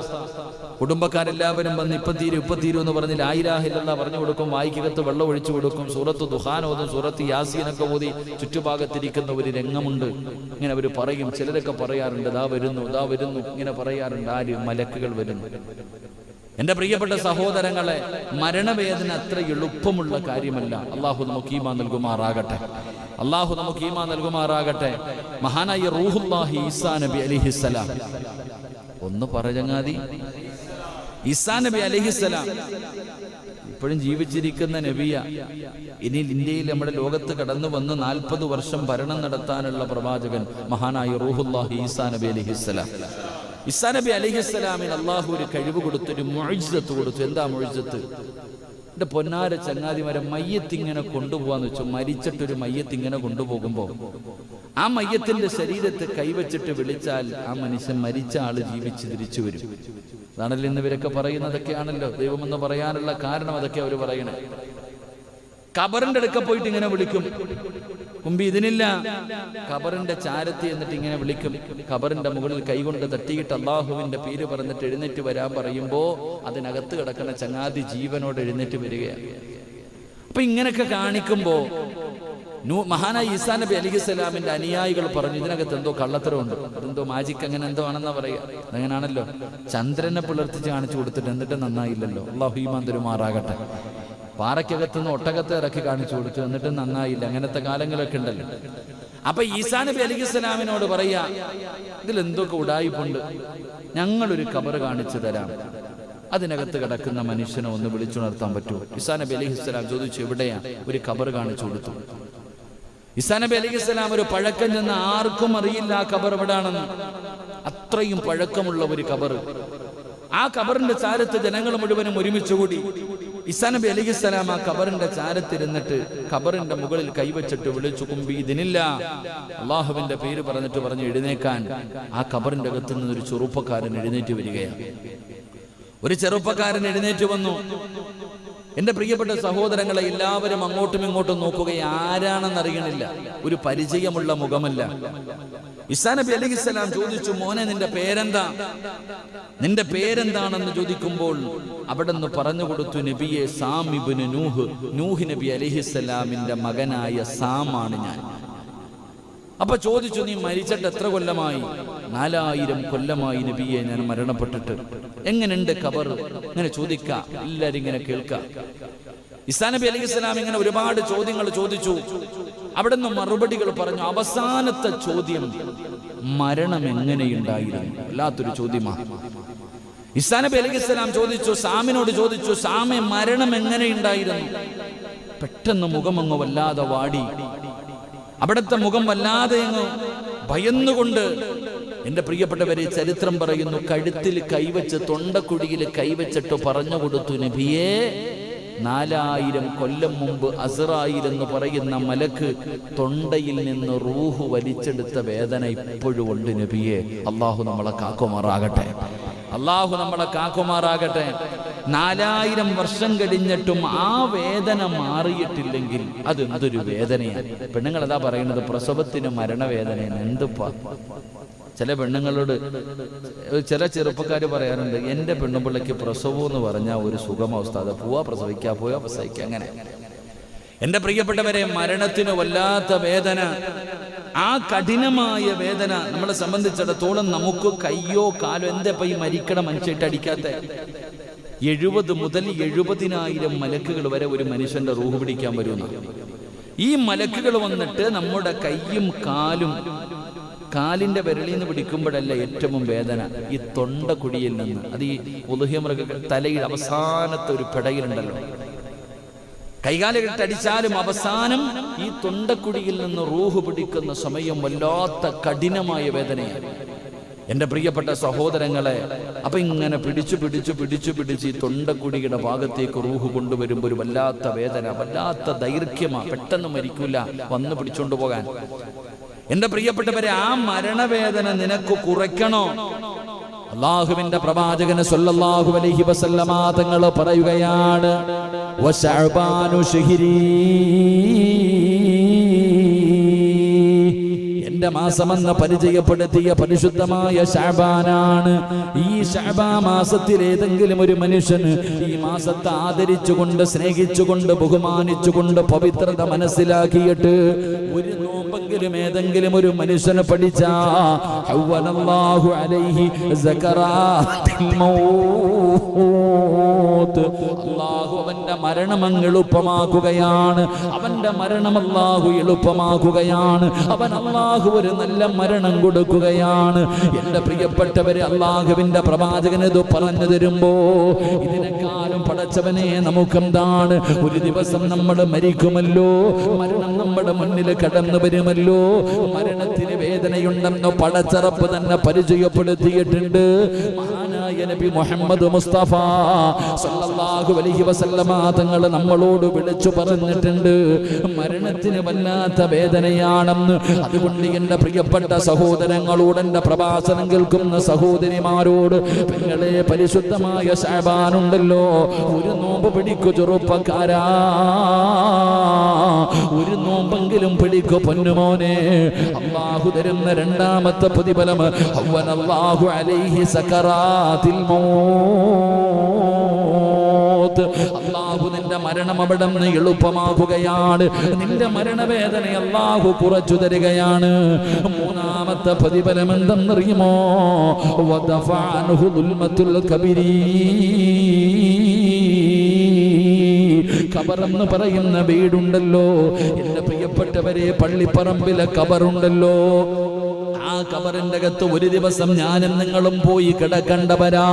കുടുംബക്കാരെല്ലാവരും വന്ന് ഇപ്പം തീരും എന്ന് പറഞ്ഞ് ലാ ഇലാഹ ഇല്ലല്ലാഹ് പറഞ്ഞു കൊടുക്കും, വായിക്കകത്ത് വെള്ളം ഒഴിച്ചു കൊടുക്കും, സൂറത്ത് ദുഹാൻ ഓതും, സൂറത്ത് യാസീനൊക്കെ ഓതി ചുറ്റുഭാഗത്തിരിക്കുന്ന ഒരു രംഗമുണ്ട്. ഇങ്ങനെ അവർ പറയും, ചിലരൊക്കെ പറയാറുണ്ട് ദാ വരുന്നു ഇങ്ങനെ പറയാറുണ്ട്. ആര്? മലക്കുകൾ വരുന്നു. എൻ്റെ പ്രിയപ്പെട്ട സഹോദരങ്ങളെ, മരണവേദന അത്ര എളുപ്പമുള്ള കാര്യമല്ല. അള്ളാഹു നമുക്ക് ഈമാൻ നൽകുമാറാകട്ടെ. അള്ളാഹു നമുക്ക് ഈമാൻ നൽകുമാറാകട്ടെ. മഹാനായ റൂഹുല്ലാഹി ഈസാ നബി അലൈഹിസ്സലാം, ഒന്ന് പറയങ്ങാതി, ഈസാ നബി അലൈഹിസ്സലാം ഇപ്പോഴും ജീവിച്ചിരിക്കുന്ന നബിയ. ഇനി ഇന്ത്യയിൽ നമ്മുടെ ലോകത്ത് കടന്നു വന്ന് 40 വർഷം ഭരണം നടത്താനുള്ള പ്രവാചകൻ മഹാനായ റൂഹുല്ലാഹി ഈസാ നബി അലൈഹിസ്സലാം. ഈസാ നബി അലൈഹിസ്സലാമിന് അള്ളാഹു ഒരു കഴിവ് കൊടുത്തു, ഒരു മുഅ്ജിസത്ത് കൊടുത്തു. എന്താ മുഅ്ജിസത്ത്? എൻ്റെ പൊന്നാര ചങ്ങാതിമാരെ, മയ്യത്തിങ്ങനെ കൊണ്ടുപോകാന്ന് വെച്ചു. മരിച്ചിട്ടൊരു മയ്യത്തിങ്ങനെ കൊണ്ടുപോകുമ്പോൾ ആ മയ്യത്തിന്റെ ശരീരത്തെ കൈവച്ചിട്ട് വിളിച്ചാൽ ആ മനുഷ്യൻ, മരിച്ച ആള് ജീവിച്ച് തിരിച്ചു വരും. അതാണല്ലോ ഇന്ന് ഇവരൊക്കെ പറയുന്നതൊക്കെയാണല്ലോ ദൈവമെന്ന് പറയാനുള്ള കാരണം. അതൊക്കെ അവർ പറയണേ. ഖബറിന്റെ അടുക്ക പോയിട്ട് ഇങ്ങനെ വിളിക്കും. മുമ്പ് ഇതിനില്ല. ഖബറിന്റെ ചാരത്തി എന്നിട്ട് ഇങ്ങനെ വിളിക്കും. ഖബറിന്റെ മുകളിൽ കൈകൊണ്ട് തട്ടിയിട്ട് അള്ളാഹുവിന്റെ പേര് പറഞ്ഞിട്ട് എഴുന്നേറ്റ് വരാൻ പറയുമ്പോ അതിനകത്ത് കിടക്കുന്ന ചങ്ങാതി ജീവനോട് എഴുന്നേറ്റ് വരികയാണ്. അപ്പൊ ഇങ്ങനെയൊക്കെ കാണിക്കുമ്പോ മഹാനായ ഈസാ നബി അലൈഹിസ്സലാമിന്റെ അനുയായികൾ പറഞ്ഞു, ഇതിനകത്ത് എന്തോ കള്ളത്തരമുണ്ട്, അതെന്തോ മാജിക് അങ്ങനെ എന്തോ ആണെന്നാ പറയാ. അങ്ങനാണല്ലോ, ചന്ദ്രനെ പുലർത്തിച്ച് കാണിച്ചു കൊടുത്തിട്ട് എന്നിട്ട് നന്നായില്ലല്ലോ. അള്ളാഹു ഈമാൻ തരുമാറാകട്ടെ. പാറയ്ക്കകത്തുനിന്ന് ഒട്ടകത്തെ ഇറക്കി കാണിച്ചു കൊടുത്തു, എന്നിട്ട് നന്നായില്ല. അങ്ങനത്തെ കാലങ്ങളൊക്കെ ഉണ്ടല്ലോ. അപ്പൊ ഈസാ നബി അലൈഹിസ്സലാമിനോട് പറയാ, ഇതിലെന്തൊക്കെ ഉടായിപ്പുണ്ട്, ഞങ്ങളൊരു ഖബർ കാണിച്ചു തരാം, അതിനകത്ത് കിടക്കുന്ന മനുഷ്യനെ ഒന്ന് വിളിച്ചുണർത്താൻ പറ്റുമോ? ഈസാ നബി അലൈഹിസ്സലാം ചോദിച്ചു, എവിടെയാ? ഒരു ഖബർ കാണിച്ചു കൊടുത്തു. ഈസാ നബി അലൈഹിസ്സലാം ഒരു പഴക്കം ചെന്ന് ആർക്കും അറിയില്ല ആ ഖബർ എവിടാണെന്ന്. അത്രയും പഴക്കമുള്ള ഒരു ഖബർ. ആ ഖബറിന്റെ ചാരത്ത് ജനങ്ങൾ മുഴുവനും ഒരുമിച്ചുകൂടി. ഈസാ നബി അലൈഹിസ്സലാം ആ ഖബറിന്റെ ചാരത്തിരുന്നിട്ട് ഖബറിന്റെ മുകളിൽ കൈവച്ചിട്ട് വിളിച്ചു, കുമ്പി ഇതിനില്ല, അള്ളാഹുവിന്റെ പേര് പറഞ്ഞിട്ട് പറഞ്ഞു എഴുന്നേക്കാൻ. ആ ഖബറിന്റെ അകത്ത് നിന്ന് ഒരു ചെറുപ്പക്കാരൻ എഴുന്നേറ്റ് വരികയാണ്. ഒരു ചെറുപ്പക്കാരൻ എഴുന്നേറ്റ് വന്നു. എന്റെ പ്രിയപ്പെട്ട സഹോദരങ്ങളെ, എല്ലാവരും അങ്ങോട്ടും ഇങ്ങോട്ടും നോക്കുകയും ആരാണെന്ന് അറിയണില്ല. ഒരു പരിചയമുള്ള മുഖമല്ല. ഈസാ നബി അലൈഹിസ്സലാം ചോദിച്ചു, മോനെ നിന്റെ പേരെന്താ? നിന്റെ പേരെന്താണെന്ന് ചോദിക്കുമ്പോൾ അവിടെ നിന്ന് പറഞ്ഞു കൊടുത്തു, നബിയെ സാം ഇബ്നു നൂഹ്, നൂഹ് നബി അലൈഹിസ്സലാമിന്റെ മകനായ സാമാണ് ഞാൻ. അപ്പൊ ചോദിച്ചു, നീ മരിച്ചിട്ട് എത്ര കൊല്ലമായി? 4000 കൊല്ലമായി നബിയെ ഞാൻ മരണപ്പെട്ടിട്ട്. എങ്ങനെയുണ്ട് ഖബർ? ഇങ്ങനെ ചോദിക്കാം, എല്ലാരും ഇങ്ങനെ കേൾക്കാം. ഈസാ നബി അലൈഹിസ്സലാം ഇങ്ങനെ ഒരുപാട് ചോദ്യങ്ങൾ ചോദിച്ചു. അവിടെ നിന്ന് മറുപടികൾ പറഞ്ഞു. അവസാനത്തെ ചോദ്യം, മരണം എങ്ങനെയുണ്ടായിരുന്നു? വല്ലാത്തൊരു ചോദ്യമാണ്. ഈസാ നബി അലൈഹിസ്സലാം ചോദിച്ചു, സാമിനോട് ചോദിച്ചു, സാമെ മരണം എങ്ങനെയുണ്ടായിരുന്നു? പെട്ടെന്ന് മുഖമങ്ങ് വല്ലാതെ വാടി. അവിടുത്തെ മുഖം വല്ലാതെ അങ്ങ് ഭയന്നുകൊണ്ട്, എന്റെ പ്രിയപ്പെട്ടവരെ, ചരിത്രം പറയുന്നു, കഴുത്തിൽ കൈവച്ച് തൊണ്ടക്കുഴിയിൽ കൈവച്ചിട്ട് പറഞ്ഞു കൊടുത്തു, നബിയേ 4000 കൊല്ലം മുമ്പ് അസ്രായീൽ എന്ന് പറയുന്ന മലക്ക് തൊണ്ടയിൽ നിന്ന് റൂഹ് വലിച്ചെടുത്ത വേദന ഇപ്പോഴും ഉണ്ട് നബിയേ. അള്ളാഹു നമ്മളെ കാക്കുമാറാകട്ടെ. അള്ളാഹു നമ്മളെ കാക്കുമാറാകട്ടെ. 4000 വർഷം കഴിഞ്ഞിട്ടും ആ വേദന മാറിയിട്ടില്ലെങ്കിൽ അതെന്തൊരു വേദനയാണ്. പെണ്ണുങ്ങൾ അതാ പറയുന്നത്, പ്രസവത്തിന് മരണവേദനയാണ്. എന്തുപ്പാ? ചില പെണ്ണുങ്ങളോട് ചില ചെറുപ്പക്കാർ പറയാറുണ്ട്, എൻ്റെ പെണ്ണുപിള്ളയ്ക്ക് പ്രസവം എന്ന് പറഞ്ഞാൽ ഒരു സുഖമവസ്ഥ, അത് പോവാ പ്രസവിക്കുക, പോയാ പ്രസവിക്കുക, അങ്ങനെ. എൻ്റെ പ്രിയപ്പെട്ടവരെ, മരണത്തിന് വല്ലാത്ത വേദന. ആ കഠിനമായ വേദന നമ്മളെ സംബന്ധിച്ചിടത്തോളം നമുക്ക് കയ്യോ കാലോ, എന്താ ഈ മരിക്കണ മനുഷ്യട്ട് അടിക്കാത്ത 70 മുതൽ 70,000 മലക്കുകൾ വരെ ഒരു മനുഷ്യന്റെ റൂഹ് പിടിക്കാൻ വരുന്ന. ഈ മലക്കുകൾ വന്നിട്ട് നമ്മുടെ കൈയും കാലിന്റെ വിരലിൽ നിന്ന് പിടിക്കുമ്പോഴല്ല ഏറ്റവും വേദന, ഈ തൊണ്ടക്കുടിയിൽ നിന്ന്. അത് ഈ ഉളുഹിയ മൃഗ തലയിൽ അവസാനത്തെ ഒരു പിടയിലുണ്ടല്ലോ, കൈകാലുകെട്ടടിച്ചാലും അവസാനം ഈ തൊണ്ടക്കുടിയിൽ നിന്ന് റൂഹ് പിടിക്കുന്ന സമയം വല്ലാത്ത കഠിനമായ വേദനയാണ് എൻ്റെ പ്രിയപ്പെട്ട സഹോദരങ്ങളെ. അപ്പൊ ഇങ്ങനെ പിടിച്ച് ഈ തൊണ്ടക്കുടിയുടെ ഭാഗത്തേക്ക് റൂഹ് കൊണ്ടുവരുമ്പോൾ ഒരു വല്ലാത്ത വേദന, വല്ലാത്ത ദൈർഘ്യമാണ്, പെട്ടെന്ന് മരിക്കൂല, വന്ന് പിടിച്ചോണ്ട് പോകാൻ. എൻ്റെ പ്രിയപ്പെട്ടവരെ, ആ മരണവേദന നിനക്ക് കുറയ്ക്കണോ? അല്ലാഹുവിന്റെ പ്രവാചകന് സ്വല്ലല്ലാഹു അലൈഹി വസല്ലമ തങ്ങൾ പറയുകയാണ്, വശഅബാനു ശഹരി, എന്റെ മാസമെന്ന് പരിചയപ്പെടുത്തിയ പരിശുദ്ധമായ ശഅബാനാണ്. ഈ ശഅബാൻ മാസത്തിൽ ഏതെങ്കിലും ഒരു മനുഷ്യന് ഈ മാസത്തെ ആദരിച്ചുകൊണ്ട്, സ്നേഹിച്ചുകൊണ്ട്, ബഹുമാനിച്ചുകൊണ്ട്, പവിത്രത മനസ്സിലാക്കിയിട്ട് ഒരു നോമ്പെങ്കിലും ഏതെങ്കിലും ഒരു മനുഷ്യന് പഠിച്ചാ ഹവ്വനല്ലാഹു അലൈഹി സകറാത്തിൽ മൗത്ത്, അല്ലാഹു അവന്റെ മരണം അങ്ങ് എളുപ്പമാക്കുകയാണ്. അവന്റെ മരണം അല്ലാഹു എളുപ്പമാക്കുകയാണ്. അവൻ അല്ലാഹു ഒരു നല്ല മരണം കൊടുക്കുകയാണ്. എന്റെ പ്രിയപ്പെട്ടവരെ, അല്ലാഹുവിന്റെ പ്രവാചകൻ ഇത് പറഞ്ഞു തരുമ്പോ ഇതിനെക്കാളും പടച്ചവനെ നമുക്കെന്താണ്? ഒരു ദിവസം നമ്മൾ മരിക്കുമല്ലോ, മരണം നമ്മുടെ മുന്നിൽ കടന്നു വരുമല്ലോ, മരണത്തിന് വേദനയുണ്ടെന്ന് പടച്ചറപ്പ് തന്നെ പരിചയപ്പെടുത്തിയിട്ടുണ്ട്. മഹാനായ നബി മുഹമ്മദ് മുസ്തഫ സല്ലല്ലാഹു അലൈഹി വസല്ലമ തങ്ങൾ നമ്മളോട് വിളിച്ചു പറഞ്ഞിട്ടുണ്ട്, മരണത്തിന് വല്ലാത്ത വേദനയാണെന്ന്. അതുകൊണ്ട് എന്റെ പ്രിയപ്പെട്ട സഹോദരങ്ങളോട്, എന്റെ പ്രഭാഷണം കേൾക്കുന്ന സഹോദരിമാരോട്, നിങ്ങളെ പരിശുദ്ധമായ ശഅബാനുണ്ടല്ലോ, ഒരു നോമ്പ് പിടിക്കു ചെറുപ്പക്കാരാ, ഒരു നോമ്പെങ്കിലും പിടിക്കു പൊന്നുമോനെ. അല്ലാഹു തരുന്ന രണ്ടാമത്തെ പ്രതിഫലം ഹവ്വനല്ലാഹു അലൈഹി സകറാത്തിൽ മൗത്ത്, അല്ലാഹു നിന്റെ മരണം അവിടെ നിന്ന് എളുപ്പമാക്കുകയാണ്. നിന്റെ മരണവേദന അല്ലാഹു കുറച്ചു തരികയാണ്. മൂന്നാമത്തെ പ്രതിഫലം എന്തെന്നറിയുമോ? വദഫഅൻഹു ദുൽമത്തുൽ കബരി, ഖബറെന്ന് പറയുന്ന വീടുണ്ടല്ലോ എന്റെ പ്രിയപ്പെട്ടവരെ, പള്ളിപ്പറമ്പിലെ ഖബറുണ്ടല്ലോ, ആ ഖബറിന്റെ അകത്ത് ഒരു ദിവസം ഞാനും നിങ്ങളും പോയി കിടക്കണ്ടവരാ.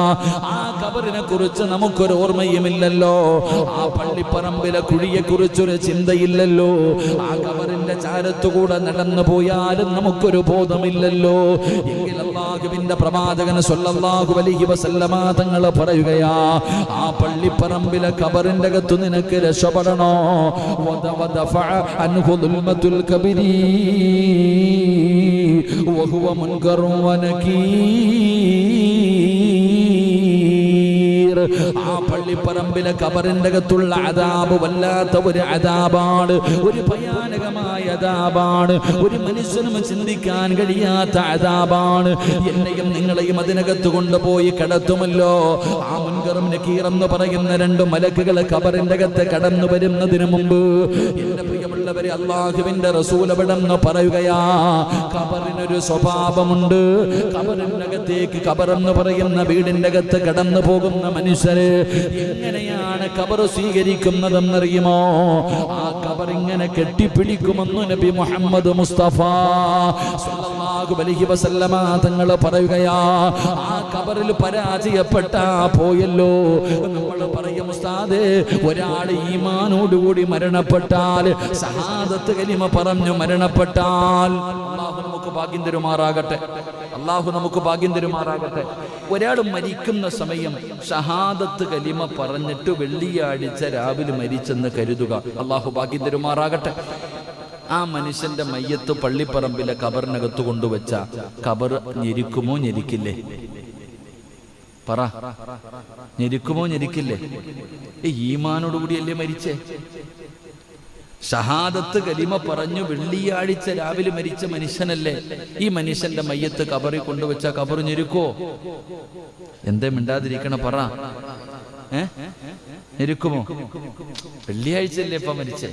ആ ഖബറിനെ കുറിച്ച് നമുക്കൊരു ഓർമ്മയുമില്ലല്ലോ, ആ പള്ളിപ്പറമ്പിലെ കുഴിയെ കുറിച്ചൊരു ചിന്തയില്ലല്ലോ, ആ ഖബറിന്റെ ചാരത്തുകൂടെ നടന്നു പോയാലും നമുക്കൊരു ബോധമില്ലല്ലോ. എങ്കിൽ അല്ലാഹുവിന്റെ പ്രവാചകൻ സ്വല്ലല്ലാഹു അലൈഹി വസല്ലമ തങ്ങൾ പറയുകയാ, ആ പള്ളിപ്പറമ്പിലെ ഖബറിന്റെ അകത്ത് നിനക്ക് രക്ഷപ്പെടണോ? വദഫഅ അൻഹു ദുൽമത്തുൽ കബരി വഹുവ മുൻകറും വനകീർ. ആ പള്ളിപ്പറമ്പിലെ ഖബറിന്റെ അകത്തുള്ള അദാബ് വല്ലാത്ത ഒരു അദാബാണ്, ഒരു ഭയാനകമായ അദാബാണ്, ഒരു മനുഷ്യനും ചിന്തിക്കാൻ കഴിയാത്ത അദാബാണ്. എന്നെയും നിങ്ങളെയും അതിനകത്ത് കൊണ്ടുപോയി കിടത്തുമല്ലോ. ആ മുൻകറും നകീർ എന്ന് പറയുന്ന രണ്ട് മലക്കുകൾ ഖബറിന്റെ അകത്ത് കടന്നു വരുന്നതിന് മുമ്പ് എന്റെ പ്രിയമുള്ളവരെ, അല്ലാഹുവിന്റെ റസൂൽ അവിടെന്ന് പറയുകയാ, ഖബറിനൊരു സ്വഭാവമുണ്ട്. ഖബറിനകത്തേക്ക്, ഖബറെന്ന് പറയുന്ന വീടിന്റെ അകത്ത് കടന്നു പോകുന്ന മനുഷ്യര് എങ്ങനെയാണ് ഖബർ സ്വീകരിക്കുന്നതെന്നറിയുമോ? ആ ഖബർ ഇങ്ങനെ കെട്ടിപ്പിടിക്കുമെന്ന് നബി മുഹമ്മദ് മുസ്തഫ സല്ലല്ലാഹു അലൈഹി വസല്ലമ തങ്ങൾ പറയുകയാ. ആ ഖബറിൽ പരാജയപ്പെട്ടാ പോയല്ലോ. നമ്മൾ പറയും, ഉസ്താദേ, ഒരാൾ ഈമാനോടുകൂടി മരണപ്പെട്ടാൽ, ശഹാദത്ത് കലിമ പറഞ്ഞു മരണപ്പെട്ടാൽ, അല്ലാഹു നമുക്ക് ഭാഗ്യം തരുമാറാകട്ടെ, അല്ലാഹു നമുക്ക് ഭാഗ്യം തരുമാറാകട്ടെ. ഒരാൾ മരിക്കുന്ന സമയം ഷഹാദത്ത് കലിമ പറഞ്ഞിട്ട് വെള്ളിയാഴ്ച രാവിലെ മരിച്ചെന്ന് കരുതുക, അല്ലാഹു ഭാഗ്യം തരുമാറാകട്ടെ. ആ മനുഷ്യന്റെ മയ്യത്ത് പള്ളിപ്പറമ്പിലെ ഖബറിനകത്ത് കൊണ്ടുവച്ച ഖബർ ഞെരിക്കുമോ ഞെരിക്കില്ലേ? പറ, ഞെരിക്കുമോ ഞെരിക്കില്ലേ? ഈമാനോടുകൂടിയല്ലേ മരിച്ചേ? ഷഹാദത്ത് കലിമ പറഞ്ഞു വെള്ളിയാഴ്ച രാവിലെ മരിച്ച മനുഷ്യനല്ലേ? ഈ മനുഷ്യന്റെ മയ്യത്ത് ഖബറിൽ കൊണ്ടുവച്ച ഖബർ ഞെരുക്കോ? എന്തേ മിണ്ടാതിരിക്കണ? പറ, ഞെരുക്കുമോ? വെള്ളിയാഴ്ചയല്ലേ ഇപ്പൊ മരിച്ചേ?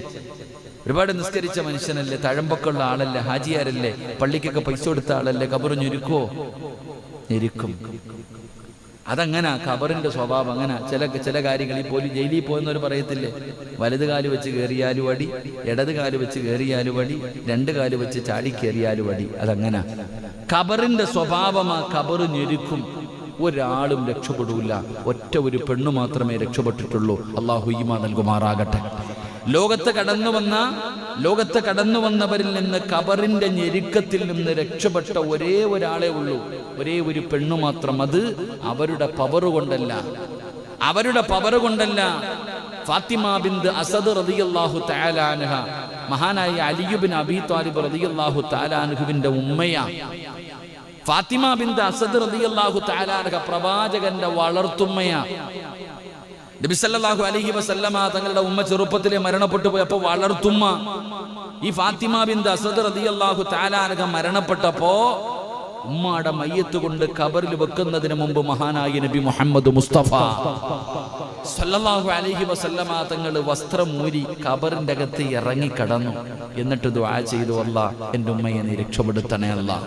ഒരുപാട് നിസ്കരിച്ച മനുഷ്യനല്ലേ, തഴമ്പൊക്കെയുള്ള ആളല്ലേ, ഹാജിയാരല്ലേ, പള്ളിക്കൊക്കെ പൈസ കൊടുത്ത ആളല്ലേ, ഖബർ ഞെരുക്കോ? ഞെരുക്കും. അതങ്ങനെ ഖബറിന്റെ സ്വഭാവം അങ്ങനെ. ചില കാര്യങ്ങളിൽ പോലും ജയിലിൽ പോകുന്നവർ പറയത്തില്ലേ, വലത് കാല് വെച്ച് കയറിയാലും അടി, ഇടത് കാല് വെച്ച് കയറിയാലും അടി, രണ്ട് കാല് വെച്ച് ചാടി കയറിയാലും അടി. അതങ്ങനെ ഖബറിന്റെ സ്വഭാവമാ. ഖബർ ഞെരുക്കും, ഒരാളും രക്ഷപ്പെടൂല. ഒറ്റ ഒരു പെണ്ണു മാത്രമേ രക്ഷപ്പെട്ടിട്ടുള്ളൂ. അള്ളാഹു ഈമാൻ നൽകുമാറാകട്ടെ. ലോകത്ത് കടന്നു വന്നവരിൽ നിന്ന് ഖബറിന്റെ ഞെരുക്കത്തിൽ നിന്ന് രക്ഷപ്പെട്ട ഒരേ ഒരാളെ ഉള്ളൂ, ഒരേ ഒരു പെണ്ണു മാത്രം. അത് അവരുടെ പവർ കൊണ്ടല്ല. ഫാത്തിമ ബിൻത് അസദ് റളിയല്ലാഹു തആല അൻഹ, മഹാനായ അലി ഇബ്നു അബീ ത്വാലിബ് റളിയല്ലാഹു തആല അൻഹുവിന്റെ ഉമ്മയാ. ഫാത്തിമ ബിൻത് അസദ് റളിയല്ലാഹു തആല അൻഹ പ്രവാചകന്റെ വളർത്തുമ്മയാ. നബി സല്ലല്ലാഹു അലൈഹി വസല്ലമ തങ്ങളുടെ ഉമ്മ ചെറുപ്പത്തിലെ മരണപ്പെട്ടു പോയപ്പോൾ വളർത്തുമ്മ ഈ ഫാത്തിമ ബിൻത് അസദ് റളിയല്ലാഹു തആല അൻഹ മരണപ്പെട്ടപ്പോ ഉമ്മയുടെ മയ്യത്ത് കൊണ്ട് ഖബറിൽ വെക്കുന്നതിന് മുമ്പ് മഹാനായ നബി മുഹമ്മദ് മുസ്തഫ സല്ലല്ലാഹു അലൈഹി വസല്ലമ തങ്ങൾ വസ്ത്രമൂരി ഖബറിന്റെ അകത്ത് ഇറങ്ങി കടന്നു. എന്നിട്ട് ദുആ ചെയ്തു, അല്ലാഹ് എൻ്റെ ഉമ്മയെ നീ രക്ഷപ്പെടുത്തണേ അല്ലാഹ്,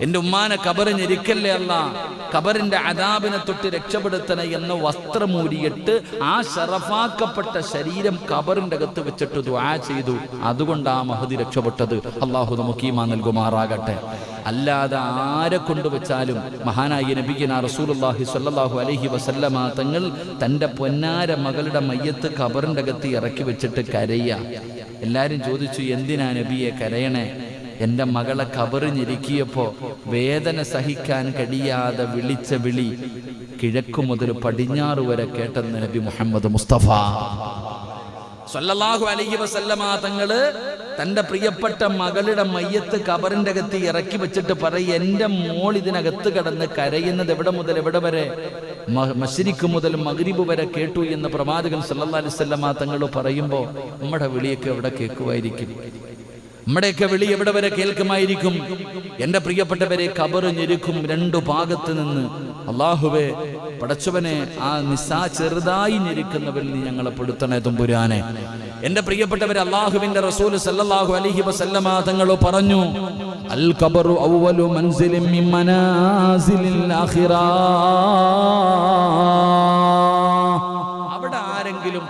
എൻ്റെ ഉമ്മാനെ ഖബറ് ഞെരുക്കല്ലേ അല്ലാഹ്, ഖബറിന്റെ അദാബിനെ തൊട്ട് രക്ഷപ്പെടുത്തണേ എന്ന് വസ്ത്രമൂരിയിട്ട് ആ ശറഫാക്കപ്പെട്ട ശരീരം ഖബറിന്റെ അകത്ത് വെച്ചിട്ട് ദുആ ചെയ്തു. അതുകൊണ്ട് ആ മഹദി രക്ഷപ്പെട്ടത്. അല്ലാഹു നമുക്ക് ഈമാൻ നൽകുമാറാകട്ടെ. അല്ലാതെ ആരെ കൊണ്ടുവച്ചാലും മഹാനായ നബിയുനാ റസൂലുള്ളാഹി സ്വല്ലല്ലാഹു അലൈഹി വസല്ലമ തങ്ങൾ തൻ്റെ പൊന്നാര മകളുടെ മയ്യത്ത് ഖബറിന്റെ അകത്ത് ഇറക്കി വെച്ചിട്ട് കരയുക. എല്ലാവരും ചോദിച്ചു, എന്തിനാ നബിയെ കരയണേ? എൻ്റെ മകളെ ഖബറ് ഞെരുക്കിയപ്പോ വേദന സഹിക്കാൻ കഴിയാതെ വിളിച്ച വിളി കിഴക്കു മുതൽ പടിഞ്ഞാറ് വരെ കേട്ടെന്ന് നബി മുഹമ്മദ് മുസ്തഫ സല്ലല്ലാഹു അലൈഹി വസല്ലമ തങ്ങള് തന്റെ പ്രിയപ്പെട്ട മകളുടെ മയ്യത്ത് ഖബറിന്റെ അകത്ത് ഇറക്കി വെച്ചിട്ട് പറയും, എൻ്റെ മോൾ ഇതിനകത്ത് കിടന്ന് കരയുന്നത് എവിടെ മുതൽ എവിടെ വരെ? മശ്രിഖ് മുതൽ മഗ്രിബ് വരെ കേട്ടു എന്ന് പ്രവാചകൻ സല്ലല്ലാഹു അലൈഹി വസല്ലമ തങ്ങൾ പറയുമ്പോൾ നമ്മുടെ വിളിയൊക്കെ എവിടെ കേൾക്കുമായിരിക്കും? നമ്മുടെയൊക്കെ വിളി എവിടെ വരെ കേൾക്കുമായിരിക്കും? എൻ്റെ പ്രിയപ്പെട്ടവരെ, ഖബർ ഞെരുക്കും രണ്ടു ഭാഗത്ത് നിന്ന്. അല്ലാഹുവേ, പടച്ചവനെ, ആ നിസാ ചെറുതായി ഞെരുക്കുന്നവരിൽ നീ ഞങ്ങളെ പെടുത്തണേ തമ്പുരാനെ. എൻ്റെ പ്രിയപ്പെട്ടവരെ, അല്ലാഹുവിന്റെ റസൂൽ സല്ലല്ലാഹു അലൈഹി വസല്ലമ തങ്ങൾ പറഞ്ഞു, അൽ ഖബറു അവ്വലു മൻസിലിൻ മിൻ മനാസിലിൽ ആഖിറ.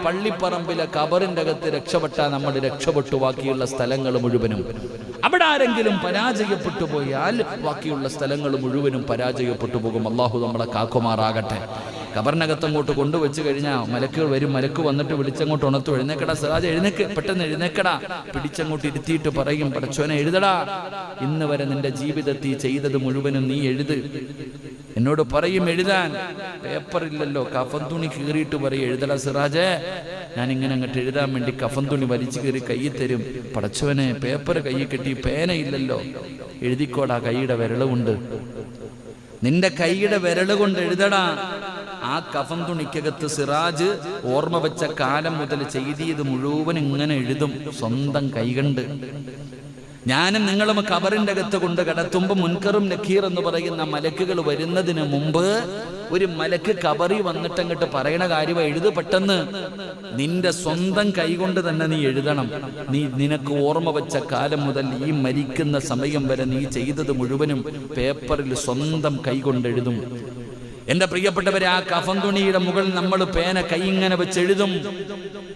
പള്ളിപ്പറമ്പിലെ ഖബറിന്റെ അകത്ത് രക്ഷപ്പെട്ടാൽ നമ്മൾ രക്ഷപ്പെട്ടു. ബാക്കിയുള്ള സ്ഥലങ്ങൾ മുഴുവനും, അവിടെ ആരെങ്കിലും പരാജയപ്പെട്ടു പോയാൽ ബാക്കിയുള്ള സ്ഥലങ്ങൾ മുഴുവനും പരാജയപ്പെട്ടു പോകും. അല്ലാഹു നമ്മളെ കാക്കുമാറാകട്ടെ. ഖബറിനകത്ത് അങ്ങോട്ട് കൊണ്ടുവച്ച് കഴിഞ്ഞാൽ മലക്കുകൾ വരും. മലക്ക് വന്നിട്ട് വിളിച്ചങ്ങോട്ട് ഉണർത്തു, എഴുന്നേക്കടാ സിറാജ്, എഴുന്നേക്ക്, പെട്ടെന്ന് എഴുന്നേക്കടാ. പിടിച്ചങ്ങോട്ട് ഇരുത്തിയിട്ട് പറയും, പടച്ചോനെ എഴുതടാ, ഇന്ന് വരെ നിന്റെ ജീവിതത്തിൽ ചെയ്തത് മുഴുവനും നീ എഴുത്. എന്നോട് പറയും എഴുതാൻ. പേപ്പറില്ലല്ലോ, കഫൻ തുണി കീറിയിട്ട് പറയും, എഴുതടാ സിറാജേ. ഞാനിങ്ങനെ അങ്ങോട്ട് എഴുതാൻ വേണ്ടി കഫൻ തുണി വലിച്ചു കീറി കയ്യിൽ തരും. പടച്ചവനെ, പേപ്പർ കയ്യിൽ കെട്ടി പേനയില്ലല്ലോ, എഴുതിക്കോടാ, കൈയുടെ വിരളുകൊണ്ട്, നിന്റെ കൈയുടെ വിരല് കൊണ്ട് എഴുതടാ. ആ കഫൻ തുണിക്കകത്ത് സിറാജ് ഓർമ്മ വെച്ച കാലം മുതൽ ചെയ്തിയത് മുഴുവൻ ഇങ്ങനെ എഴുതും, സ്വന്തം കൈകണ്ട്. ഞാനും നിങ്ങളും ഖബറിന്റെ അകത്ത് കൊണ്ട് കടത്തുമ്പോൾ മുൻകറും നക്കീർ എന്ന് പറയുന്ന മലക്കുകൾ വരുന്നതിന് മുമ്പ് ഒരു മലക്ക് ഖബറി വന്നിട്ട് അങ്ങോട്ട് പറയണ കാര്യം എഴുത് പെട്ടെന്ന്. നിന്റെ സ്വന്തം കൈകൊണ്ട് തന്നെ നീ എഴുതണം. നിനക്ക് ഓർമ്മ വെച്ച കാലം മുതൽ ഈ മരിക്കുന്ന സമയം വരെ നീ ചെയ്തത് മുഴുവനും പേപ്പറിൽ സ്വന്തം കൈകൊണ്ട് എഴുതും. എൻ്റെ പ്രിയപ്പെട്ടവരെ, ആ കഫൻ തുണിയുടെ മുകളിൽ നമ്മൾ പേന കൈ ഇങ്ങനെ വെച്ച് എഴുതും.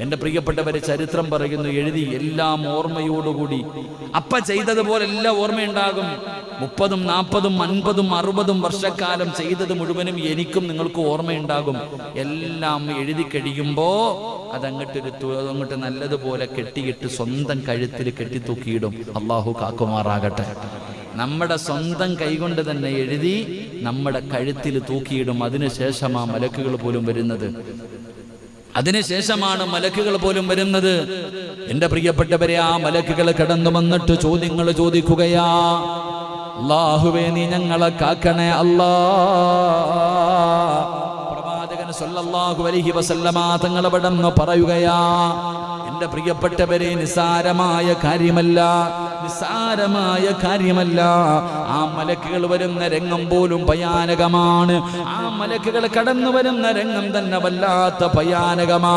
എൻ്റെ പ്രിയപ്പെട്ടവരെ, ചരിത്രം പറയുന്നു, എഴുതി എല്ലാം ഓർമ്മയോടുകൂടി. അപ്പ ചെയ്തതുപോലെ എല്ലാം ഓർമ്മയുണ്ടാകും. 30, 40, 50, 60 വർഷക്കാലം ചെയ്തത് മുഴുവനും എനിക്കും നിങ്ങൾക്കും ഓർമ്മയുണ്ടാകും. എല്ലാം എഴുതി കഴിയുമ്പോ അതങ്ങോട്ട് നല്ലതുപോലെ കെട്ടിയിട്ട് സ്വന്തം കഴുത്തിൽ കെട്ടിത്തൂക്കിയിടും. അള്ളാഹു കാക്കുമാറാകട്ടെ. നമ്മുടെ സ്വന്തം കൈകൊണ്ട് തന്നെ എഴുതി നമ്മുടെ കഴുത്തിൽ തൂക്കിയിടും. അതിനുശേഷമാണ് മലക്കുകൾ പോലും വരുന്നത്. എൻ്റെ പ്രിയപ്പെട്ടവരെ, ആ മലക്കുകൾ കടന്നു വന്നിട്ട് ചോദ്യങ്ങൾ ചോദിക്കുകയാ. അല്ലാഹുവേ, നീ ഞങ്ങളെ കാക്കണേ അല്ലാ. പ്രവാചകൻ സല്ലല്ലാഹു അലൈഹി വസല്ലമ തങ്ങൾ അവിടെന്ന് പറയുകയാ, എൻ്റെ പ്രിയപ്പെട്ടവരെ, നിസാരമായ കാര്യമല്ല. നിസ്സാരമായ കാര്യമല്ല. ആ മലക്കുകൾ വരുന്ന രംഗം പോലും ഭയാനകമാണ്. ആ മലക്കുകൾ കടന്നു വരുന്ന രംഗം തന്നെ വല്ലാത്ത ഭയാനകമാ.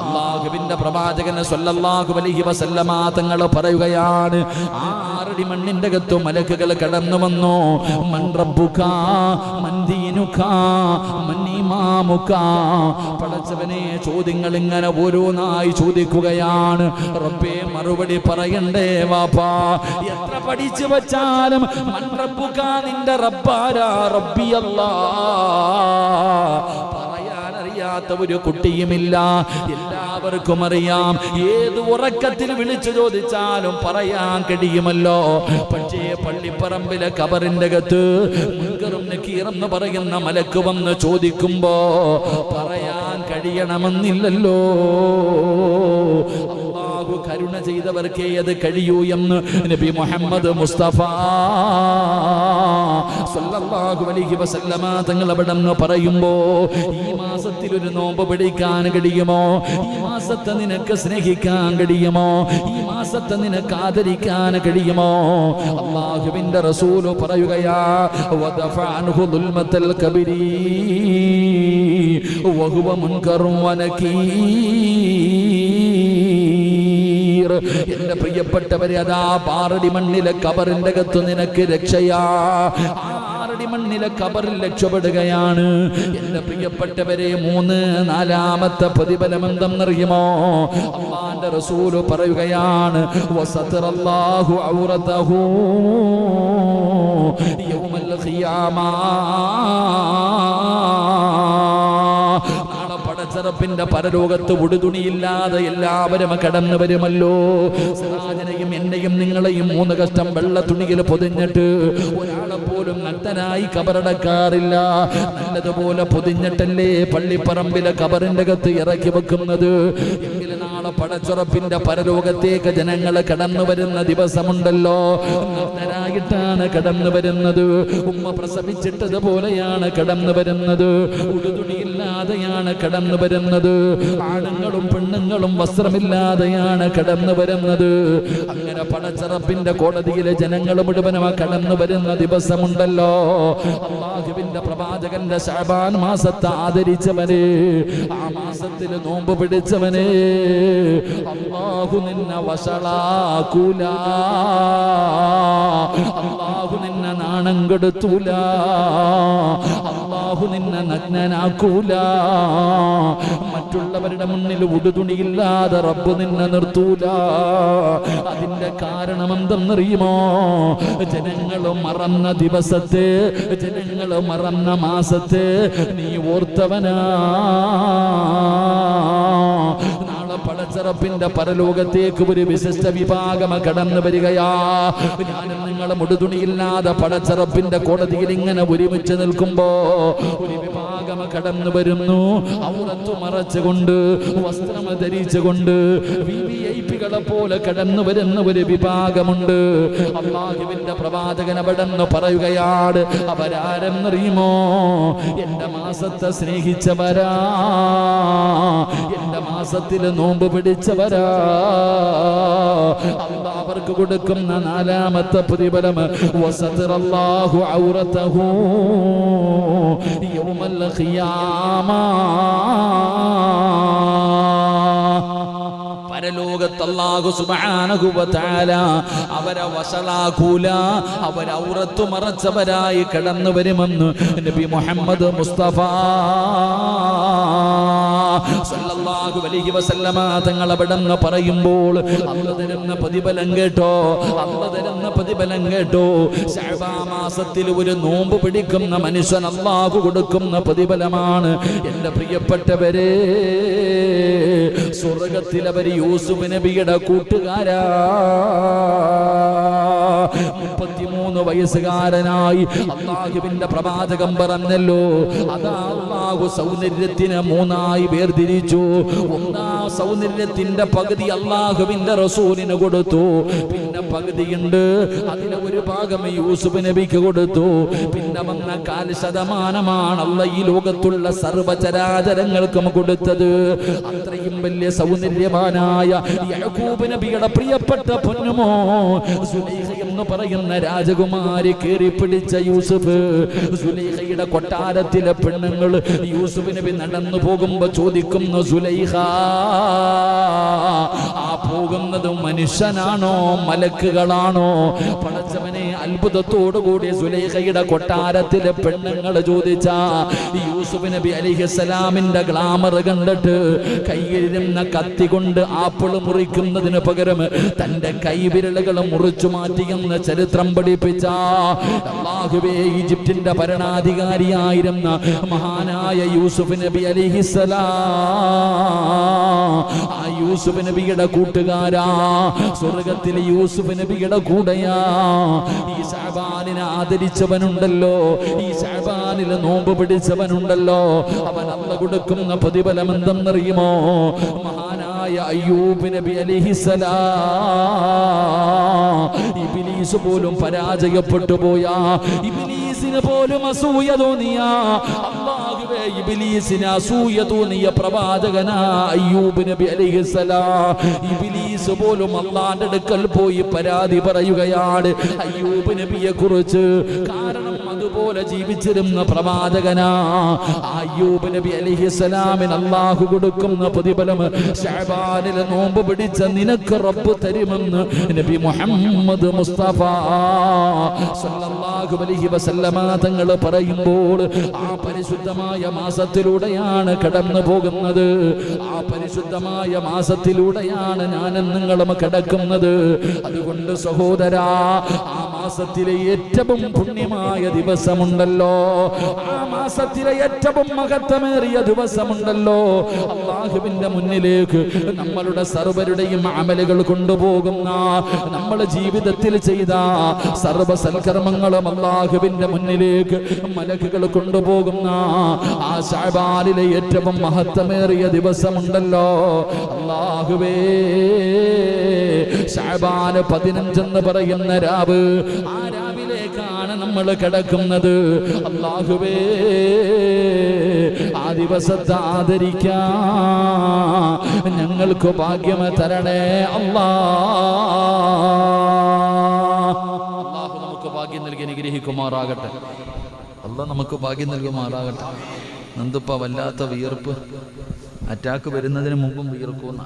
അല്ലാഹുവിന്റെ പ്രവാചകൻ സ്വല്ലല്ലാഹു അലൈഹി വസല്ലമ തങ്ങൾ പറയുകയാണ്, 6 അടി മണ്ണിന്റെ അകത്ത് മലക്കുകൾ കടന്നു വന്നു. മൻ റബ്ബുക മൻ ദീനുക മൻ ഇമാമുക. പടച്ചവനെ, ചോദ്യങ്ങൾ ഇങ്ങനെ ഓരോന്നായി ചോദിക്കുകയാണ്. റബ്ബേ, മറുപടി പറയണ്ടേ വാപ്പാ. എത്ര പഠിച്ചു വച്ചാലും മൻ റബ്ബുക, നിന്റെ റബ്ബാരാ? റബ്ബി അല്ലാഹ്. പറയാനറിയാത്ത ഒരു കുട്ടിയുമില്ല, എല്ലാവർക്കും അറിയാം. ഏത് ഉറക്കത്തിൽ വിളിച്ചു ചോദിച്ചാലും പറയാൻ കഴിയുമല്ലോ. പക്ഷേ പള്ളിപ്പറമ്പിലെ ഖബറിന്റെ അകത്ത് മുൻകറും നക്കീറും എന്ന് പറയുന്ന മലക്ക് വന്ന് ചോദിക്കുമ്പോ പറയാൻ കഴിയണമെന്നില്ലല്ലോ. അല്ലാഹു കരുണ ചെയ്തവർക്കേ അത് കഴിയൂ എന്ന് നബി മുഹമ്മദ് മുസ്തഫ സല്ലല്ലാഹു അലൈഹി വസല്ലമ തങ്ങൾ അവിടെ നിന്ന് പറയുമ്പോ, ഈ മാസത്തിൽ ഒരു നോമ്പ് പിടിക്കാൻ കഴിയുമോ? ഈ മാസത്തെ നിനക്ക് സ്നേഹിക്കാൻ കഴിയുമോ? ഈ മാസത്തെ നിനക്ക് ആദരിക്കാൻ കഴിയുമോ? അല്ലാഹുവിന്റെ റസൂല് പറയുകയാ, വദഫഅൻഹു ദുൽമത്തൽ കബരി വഹുവ മുൻകറും വനകീർ. എന്റെ പ്രിയപ്പെട്ടവരെ, അതാ 6 അടി മണ്ണിലെ ഖബറിന്റെ അകത്ത് നിനക്ക് രക്ഷയാ. 6 അടി മണ്ണിലെ ഖബറിൽ രക്ഷപ്പെടുകയാണ്. എന്റെ പ്രിയപ്പെട്ടവരെ, 4-ാമത്തെ പ്രതിഫലം എന്തെന്നറിയുമോ? അല്ലാഹുവിന്റെ റസൂല് പറയുകയാണ്, വസതറല്ലാഹു ഔറതഹു യൗമൽ ഖിയാമ. പടച്ചറപ്പിന്റെ പരലോകത്ത് ഉടുതുണിയില്ലാതെ എല്ലാവരും കടന്നു വരുമല്ലോ. സിറാജിനെയും എന്നെയും നിങ്ങളെയും 3 കഷ്ടം വെള്ള തുണിയിൽ പൊതിഞ്ഞിട്ട് ഒരാളെ പോലും നഗ്നനായി കബറടക്കാറില്ല. നല്ലതുപോലെ പൊതിഞ്ഞിട്ടല്ലേ പള്ളിപ്പറമ്പിലെ കബറിന്റെ അകത്ത് ഇറക്കി വെക്കുന്നത്. എങ്കിലും നാളെ പടച്ചുറപ്പിന്റെ പരലോകത്തേക്ക് ജനങ്ങൾ കടന്നു വരുന്ന ദിവസമുണ്ടല്ലോ, നഗ്നരായിട്ടാണ് കടന്നു വരുന്നത്. ഉമ്മ പ്രസവിച്ചിട്ടതുപോലെയാണ് കടന്നു വരുന്നത്. ഉടുതുണിയില്ലാതെയാണ് കടന്നു വരുന്നത്. ആണുങ്ങളും പെണ്ണുങ്ങളും വസ്ത്രമില്ലാതെയാണ് കടന്നു വരുന്നത്. അങ്ങനെ പടച്ചറപ്പിന്റെ കോടതിയിലെ ജനങ്ങൾ മുഴുവനും കടന്നു വരുന്ന ദിവസമുണ്ടല്ലോ. അല്ലാഹുവിന്റെ പ്രവാചകന്റെ ശഅബാൻ മാസത്തെ ആദരിച്ചവനെ, ആ മാസത്തിൽ നോമ്പ് പിടിച്ചവനെ, അല്ലാഹു നിന്നെ വഷളാക്കൂല. അല്ലാഹു നിന്നെ നാണം കെടുത്തൂല. അല്ലാഹു നിന്നെ നഗ്നനാക്കൂല. മറ്റുള്ളവരുടെ മുന്നിൽ ഉടുതുണിയില്ലാതെ റബ്ബ് നിന്നെ നിർത്തൂല. അതിന്റെ കാരണം എന്തെന്നറിയുമോ? ജനങ്ങൾ മറന്ന ദിവസത്തെ, ജനങ്ങൾ മറന്ന മാസത്തെ നീ ഓർത്തവനാ. നാളെ പടച്ചറപ്പിന്റെ പരലോകത്തേക്ക് ഒരു വിശിഷ്ട വിഭാഗം കടന്നു വരികയാ. ഞാനും നിങ്ങളും ഉടുതുണിയില്ലാതെ പടച്ചറപ്പിന്റെ കോടതിയിൽ ഇങ്ങനെ ഒരുമിച്ച് നിൽക്കുമ്പോ ഒരു വിഭാഗം കടന്നു വരുന്നു. ഔറത്ത് മറച്ചുകൊണ്ട്, വസ്ത്രം ധരിച്ചുകൊണ്ട് വിഐപികളെ പോലെ കടന്നു വരുന്ന ഒരു വിഭാഗമുണ്ട്. അല്ലാഹുവിന്റെ പ്രവാചകൻ അവിടെന്ന് പറയുകയാണ്, അവരാരെന്നറിയുമോ? എന്റെ മാസത്തെ സ്നേഹിച്ചവരാ, എന്റെ മാസത്തിൽ നോമ്പ് പിടിച്ചവരാ. അല്ലാഹു അവർക്ക് കൊടുക്കുന്ന 4-ാമത്തെ പ്രതിഫലം, വസതറല്ലാഹു ഔറതഹു യൗമൽ ഖിയാമ. പരലോകത്ത് അല്ലാഹു സുബ്ഹാനഹു വ തആല അവരെ വശലാക്കൂല, അവരെ ഔറത്ത് മറച്ചവരായി കടന്നു വരുമെന്ന് നബി മുഹമ്മദ് മുസ്തഫ സല്ലല്ലാഹു അലൈഹി വസല്ലമ തങ്ങൾ അവിടെന്ന് പറയുമ്പോൾ അല്ലാഹു തരുന്ന പ്രതിഫലം കേട്ടോ, അല്ലാഹു തരുന്ന പ്രതിഫലം കേട്ടോ. ശഅബാൻ മാസത്തിൽ ഒരു നോമ്പ് പിടിക്കുന്ന മനുഷ്യൻ അല്ലാഹു കൊടുക്കുന്ന പ്രതിഫലമാണ്. എൻ്റെ പ്രിയപ്പെട്ടവരെ, സ്വർഗത്തിൽ അവർ യൂസുഫ് നബിയുടെ കൂട്ടുകാരാ. 33 വയസ്സുകാരനായി അല്ലാഹുവിന്റെ പ്രവാചകൻ പറഞ്ഞല്ലോ, അതാ അല്ലാഹു സൗന്ദര്യത്തിന് 3ആയി വേർതിരിച്ചു. 1-ാം സൗന്ദര്യത്തിന്റെ പകുതി അല്ലാഹുവിന്റെ റസൂലിന് കൊടുത്തു. പിന്നെ പകുതിയുണ്ട്, അതിലെ ഒരു ഭാഗം യൂസുഫ് നബിക്ക് കൊടുത്തു. പിന്നെ വന്ന 1/4% അല്ലാഹ് ഈ ലോകത്തുള്ള സർവ്വചരാചരങ്ങൾക്കും കൊടുത്തത്. അത്രയും വലിയ സൗന്ദര്യവാനായ യാക്കൂബ് നബിയുടെ പ്രിയപ്പെട്ട പൊന്നുമോ സുലൈഖ എന്ന് പറയുന്ന രാജകുമാരി കേറി പിടിച്ച യൂസുഫ്. സുലൈഖയുടെ കൊട്ടാരത്തിലെ പെണ്ണുങ്ങൾ യൂസുഫ് നബി നടന്നു പോകുമ്പോ ചോദിക്കുന്നു, സുലൈഖ, ആ പോകുന്നത് മനുഷ്യനാണോ മലക്കുകളാണോ? പടച്ചവനെ, അത്ഭുതത്തോടുകൂടി സുലൈഖയുടെ കൊട്ടാരത്തിലെ പെണ്ണുങ്ങൾ ചോദിച്ച യൂസുഫ് നബി അലൈഹിസ്സലാമിന്റെ ഗ്ലാമർ കണ്ടിട്ട് കയ്യിലിരുന്ന കത്തി കൊണ്ട് ആപ്പിൾ മുറിക്കുന്നതിന് പകരം തന്റെ കൈവിരലുകൾ മുറിച്ചു മാറ്റിയെന്ന് ചരിത്രം പഠിപ്പിച്ച അല്ലാഹുവേ, ഈജിപ്തിന്റെ ഭരണാധികാരിയായിരുന്ന മഹാനായ യൂസുഫ് നബി അലൈഹിസ്സലാം, ആ യൂസുഫ് നബിയുടെ കൂട്ടുകാരാ, സ്വർഗത്തിലെ യൂസുഫ് നബിയുടെ കൂടെയാ. ഈ ശഅബാനിനെ ആദരിച്ചവനുണ്ടല്ലോ, ഈ ശഅബാനിൽ നോമ്പ് പിടിച്ചവനുണ്ടല്ലോ, അവൻ അല്ലാഹു കൊടുക്കുന്ന പ്രതിഫലം എന്തെന്നറിയുമോ? മഹാനായ അയ്യൂബ് നബി അലൈഹിസ്സലാം ഇബ്ലീസ് പോലും പരാജയപ്പെട്ടു പോയാ, ഇബ്ലീസിന് പോലും അസൂയ തോന്നിയ, അല്ലാഹുവേ, ഇബ്ലീസിന് അസൂയ തോന്നിയ പ്രവാചകനാ അയ്യൂബ് നബി അലൈഹിസ്സലാം. ഇബ്ലീസ് പോലും അല്ലാഹുവിന്റെ അടുക്കൽ പോയി പരാതി പറയുകയാണ് അയ്യൂബ് നബിയെ കുറിച്ച്. കാരണം അതുപോലെ ജീവിച്ചിരുന്ന പ്രവാചകനാ അയ്യൂബ് നബി അലൈഹിസ്സലാമിന് അല്ലാഹു കൊടുക്കുന്ന പ്രതിഫലം ശഅബാനിൽ നോമ്പ് പിടിച്ച നിനക്ക് റബ്ബ് തരുമെന്ന് നബി മുഹമ്മദ് മുസ്തഫ സല്ലല്ലാഹു അലൈഹി വസല്ലമ തങ്ങൾ പറയുമ്പോൾ, ആ പരിശുദ്ധമായ മാസത്തിലൂടെയാണ് കടന്നു പോകുന്നത്. ആ പരിശുദ്ധമായ മാസത്തിലൂടെയാണ് ഞാനും നിങ്ങളും കടക്കുന്നത്. അതുകൊണ്ട് സഹോദരാ, ആ മാസത്തിലെ ഏറ്റവും പുണ്യമായ ദിവസമുണ്ടല്ലോ, ആ മാസത്തിലെ ഏറ്റവും മഹത്വമേറിയ ദിവസമുണ്ടല്ലോ, അല്ലാഹുവിന്റെ മുന്നിലേക്ക് നമ്മളുടെ സർവരുടെയും അമലുകൾ കൊണ്ടുപോകുന്ന, നമ്മൾ ജീവിതത്തിൽ ചെയ്ത സർവ്വ സൽക്കർമ്മങ്ങളും അല്ലാഹുവിന്റെ മുന്നിലേക്ക് മലക്കുകൾ കൊണ്ടുപോകുന്ന ആ ശഅബാനിലെ ഏറ്റവും മഹത്വമേറിയ ദിവസമുണ്ടല്ലോ, അല്ലാഹുവേ, ശഅബാൻ 15 എന്ന് പറയുന്ന രാവ്, ആ രാവിലേക്കാണ് നമ്മൾ കിടക്കുന്നത്. അല്ലാഹുവേ, ആ ദിവസത്തെ ആദരിക്കാൻ ഞങ്ങൾക്ക് ഭാഗ്യം തരണേ അല്ലാഹു നമുക്ക് ഭാഗ്യം നൽകി അനുഗ്രഹിക്കുമാറാകട്ടെ. അല്ലാഹ് നമുക്ക് ഭാഗ്യം നൽകുമാറാകട്ടെ. നന്ദിപ്പ വല്ലാത്ത വിയർപ്പ്, അറ്റാക്ക് വരുന്നതിന് മുമ്പും വിയർക്കുന്ന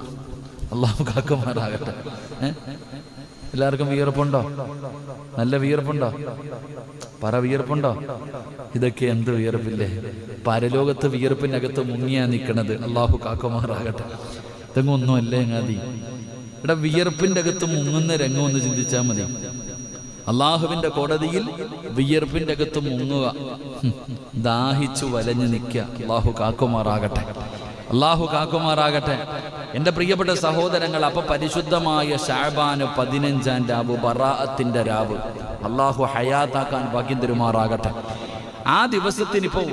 അല്ലാഹു കാക്കുമാറാകട്ടെ. എല്ലാവർക്കും വിയർപ്പുണ്ടോ? നല്ല വിയർപ്പുണ്ടോ? പറ, വിയർപ്പുണ്ടോ? ഇതൊക്കെ എന്ത് വിയർപ്പില്ലേ? പരലോകത്ത് വിയർപ്പിനകത്ത് മുങ്ങിയാ നിൽക്കണത്. അല്ലാഹു കാക്കുമാറാകട്ടെ. ഇതെങ്ങും ഒന്നുമല്ലേ ngadi. ഇവിടെ വിയർപ്പിന്റെ അകത്ത് മുങ്ങുന്ന രംഗം ഒന്ന് ചിന്തിച്ചാൽ മതി. അള്ളാഹുവിന്റെ കോടതിയിൽ വിയർപ്പിന്റെ അകത്ത് മുങ്ങുക, ദാഹിച്ചു വലഞ്ഞു നിൽക്കുക. അള്ളാഹു കാക്കുമാറാകട്ടെ, അള്ളാഹു കാക്കുമാറാകട്ടെ. എൻ്റെ പ്രിയപ്പെട്ട സഹോദരങ്ങൾ, അപ്പൊ പരിശുദ്ധമായ ശഅബാന് 15-ാം രാവ്, ബറാഅത്തിന്റെ രാവ്, അള്ളാഹു ഹയാത്താക്കാൻ ഭാഗ്യം തരുമാറാകട്ടെ. ആ ദിവസത്തിനിപ്പോ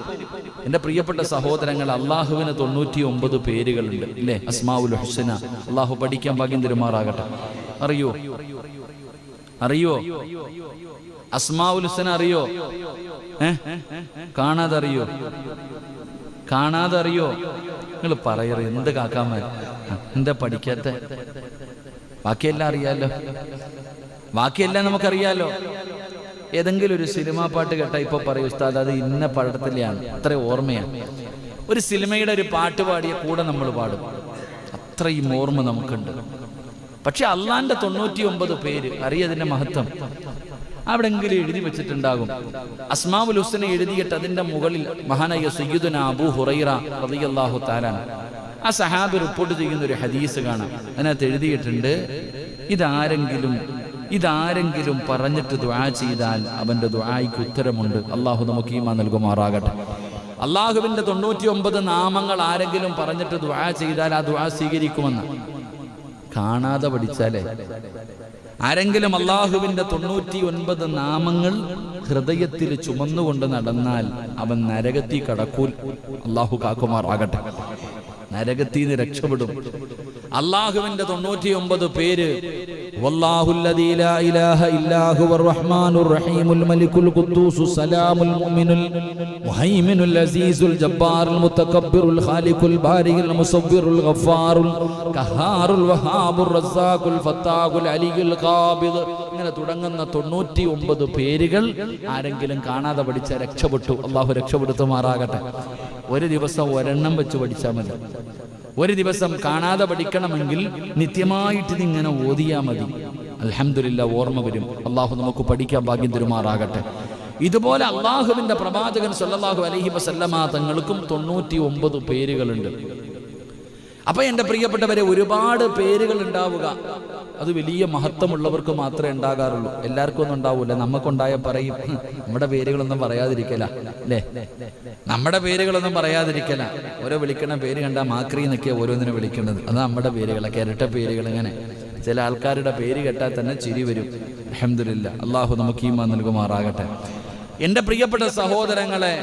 എൻ്റെ പ്രിയപ്പെട്ട സഹോദരങ്ങൾ, അള്ളാഹുവിന് 99 പേരുകളുണ്ട് ഇല്ലേ? അസ്മാഉൽ ഹുസ്ന. അള്ളാഹു പഠിക്കാൻ ഭാഗ്യം തരുമാറാകട്ടെ. അറിയോ? അസ്മാഉൽ ഹുസ്ന അറിയോ? കാണാതറിയോ? നിങ്ങൾ പറയറ് എന്ത് കാക്കാമാർ, എന്താ പഠിക്കാത്ത? ബാക്കിയെല്ലാം അറിയാലോ, ബാക്കിയെല്ലാം നമുക്കറിയാലോ. ഏതെങ്കിലും ഒരു സിനിമാ പാട്ട് കേട്ടാ ഇപ്പൊ പറയും ഉസ്താദ് അത് ഇന്ന പടത്തിലെയാണ്, അത്ര ഓർമ്മയാണ്. ഒരു സിനിമയുടെ ഒരു പാട്ട് പാടിയ കൂടെ നമ്മൾ പാടും, അത്രയും ഓർമ്മ നമുക്കുണ്ട്. പക്ഷെ അള്ളാന്റെ 99 പേര് അറിയതിന്റെ മഹത്വം അവിടെങ്കിലും എഴുതി വെച്ചിട്ടുണ്ടാകും. അസ്മാഉൽ ഹുസ്ന എഴുതിയിട്ട് അതിന്റെ മുകളിൽ മഹാനായ സയ്യിദുന അബൂ ഹുറൈറ റളിയല്ലാഹു തആല ആ സഹാബി റിപ്പോർട്ട് ചെയ്യുന്ന ഒരു ഹദീസ് കാണാം. അതിനകത്ത് എഴുതിയിട്ടുണ്ട്, ഇതാരെങ്കിലും പറഞ്ഞിട്ട് ദുആ ചെയ്താൽ അവന്റെ ദുആയ്ക്ക് ഉത്തരമുണ്ട്. അള്ളാഹു നമുക്ക് ഈമാൻ നൽകുമാറാകട്ടെ. അള്ളാഹുവിന്റെ 99 നാമങ്ങൾ ആരെങ്കിലും പറഞ്ഞിട്ട് ദുആ ചെയ്താൽ ആ ദുആ സ്വീകരിക്കുമെന്ന് കാണാതെ പഠിച്ചാലേ. ആരെങ്കിലും അള്ളാഹുവിന്റെ 99 നാമങ്ങൾ ഹൃദയത്തിൽ ചുമന്നുകൊണ്ട് നടന്നാൽ അവൻ നരകത്തിൽ കടക്കൂൽ. അള്ളാഹു കാക്കുമാറാകട്ടെ, നരകത്തിൽ നിന്ന് രക്ഷപ്പെടും. അള്ളാഹുവിന്റെ 99 പേര് വല്ലാഹുല്ലദീ ലാ ഇലാഹ ഇല്ലാ ഹുവർ റഹ്മാനുർ റഹീമുൽ മലിക്കുൽ ഖുദ്ദൂസുസ് സലാമുൽ മുഅ്മിനുൽ മുഹൈമിനുൽ അസീസുൽ ജബ്ബാറുൽ മുതകബ്ബിറുൽ ഖാലിഖുൽ ബാരിഉൽ മുസവ്വിറുൽ ഗഫാറുൽ ഖഹാറുൽ വഹാബുർ റസ്സാഖുൽ ഫത്താഹുൽ അലിയുൽ ഖാബിദ്. ഇങ്ങനെ തുടങ്ങുന്ന 99 പേരുകൾ ആരെങ്കിലും കാണാതെ പഠിച്ച രക്ഷപ്പെട്ടു. അല്ലാഹു രക്ഷപ്പെടുത്തുമാറാകട്ടെ. ഒരു ദിവസം ഒരെണ്ണം വെച്ച് പഠിച്ചാൽ മതി. ഒരു ദിവസം കാണാതെ പഠിക്കണമെങ്കിൽ നിത്യമായിട്ട് ഇതിങ്ങനെ ഓതിയാൽ മതി. അൽഹംദുലില്ലാഹ്, ഓർമ്മ വരും. അള്ളാഹു നമുക്ക് പഠിക്കാൻ ഭാഗ്യം തരുമാറാകട്ടെ. ഇതുപോലെ അള്ളാഹുവിന്റെ പ്രവാചകൻ സല്ലല്ലാഹു അലൈഹി വസല്ലമ തങ്ങൾക്കും 99 പേരുകളുണ്ട്. അപ്പൊ എൻ്റെ പ്രിയപ്പെട്ടവരെ, ഒരുപാട് പേരുകൾ ഉണ്ടാവുക അത് വലിയ മഹത്വമുള്ളവർക്ക് മാത്രമേ ഉണ്ടാകാറുള്ളൂ. എല്ലാവർക്കും ഒന്നും ഉണ്ടാവൂല. നമുക്കുണ്ടായ പറയും, നമ്മുടെ പേരുകളൊന്നും പറയാതിരിക്കല അല്ലേ, നമ്മുടെ പേരുകളൊന്നും പറയാതിരിക്കല. ഓരോ വിളിക്കണ പേര് കണ്ടാൽ മാക്രി എന്നൊക്കെയാ ഓരോന്നിനെ വിളിക്കുന്നത്. അത് നമ്മുടെ പേരുകളൊക്കെ, ഇരട്ട പേരുകൾ. ഇങ്ങനെ ചില ആൾക്കാരുടെ പേര് കേട്ടാൽ തന്നെ ചിരി വരും. അൽഹംദുലില്ലാഹ്, അള്ളാഹു നമുക്ക് ഈമാൻ നൽകുമാറാകട്ടെ. എൻ്റെ പ്രിയപ്പെട്ട സഹോദരങ്ങളെ,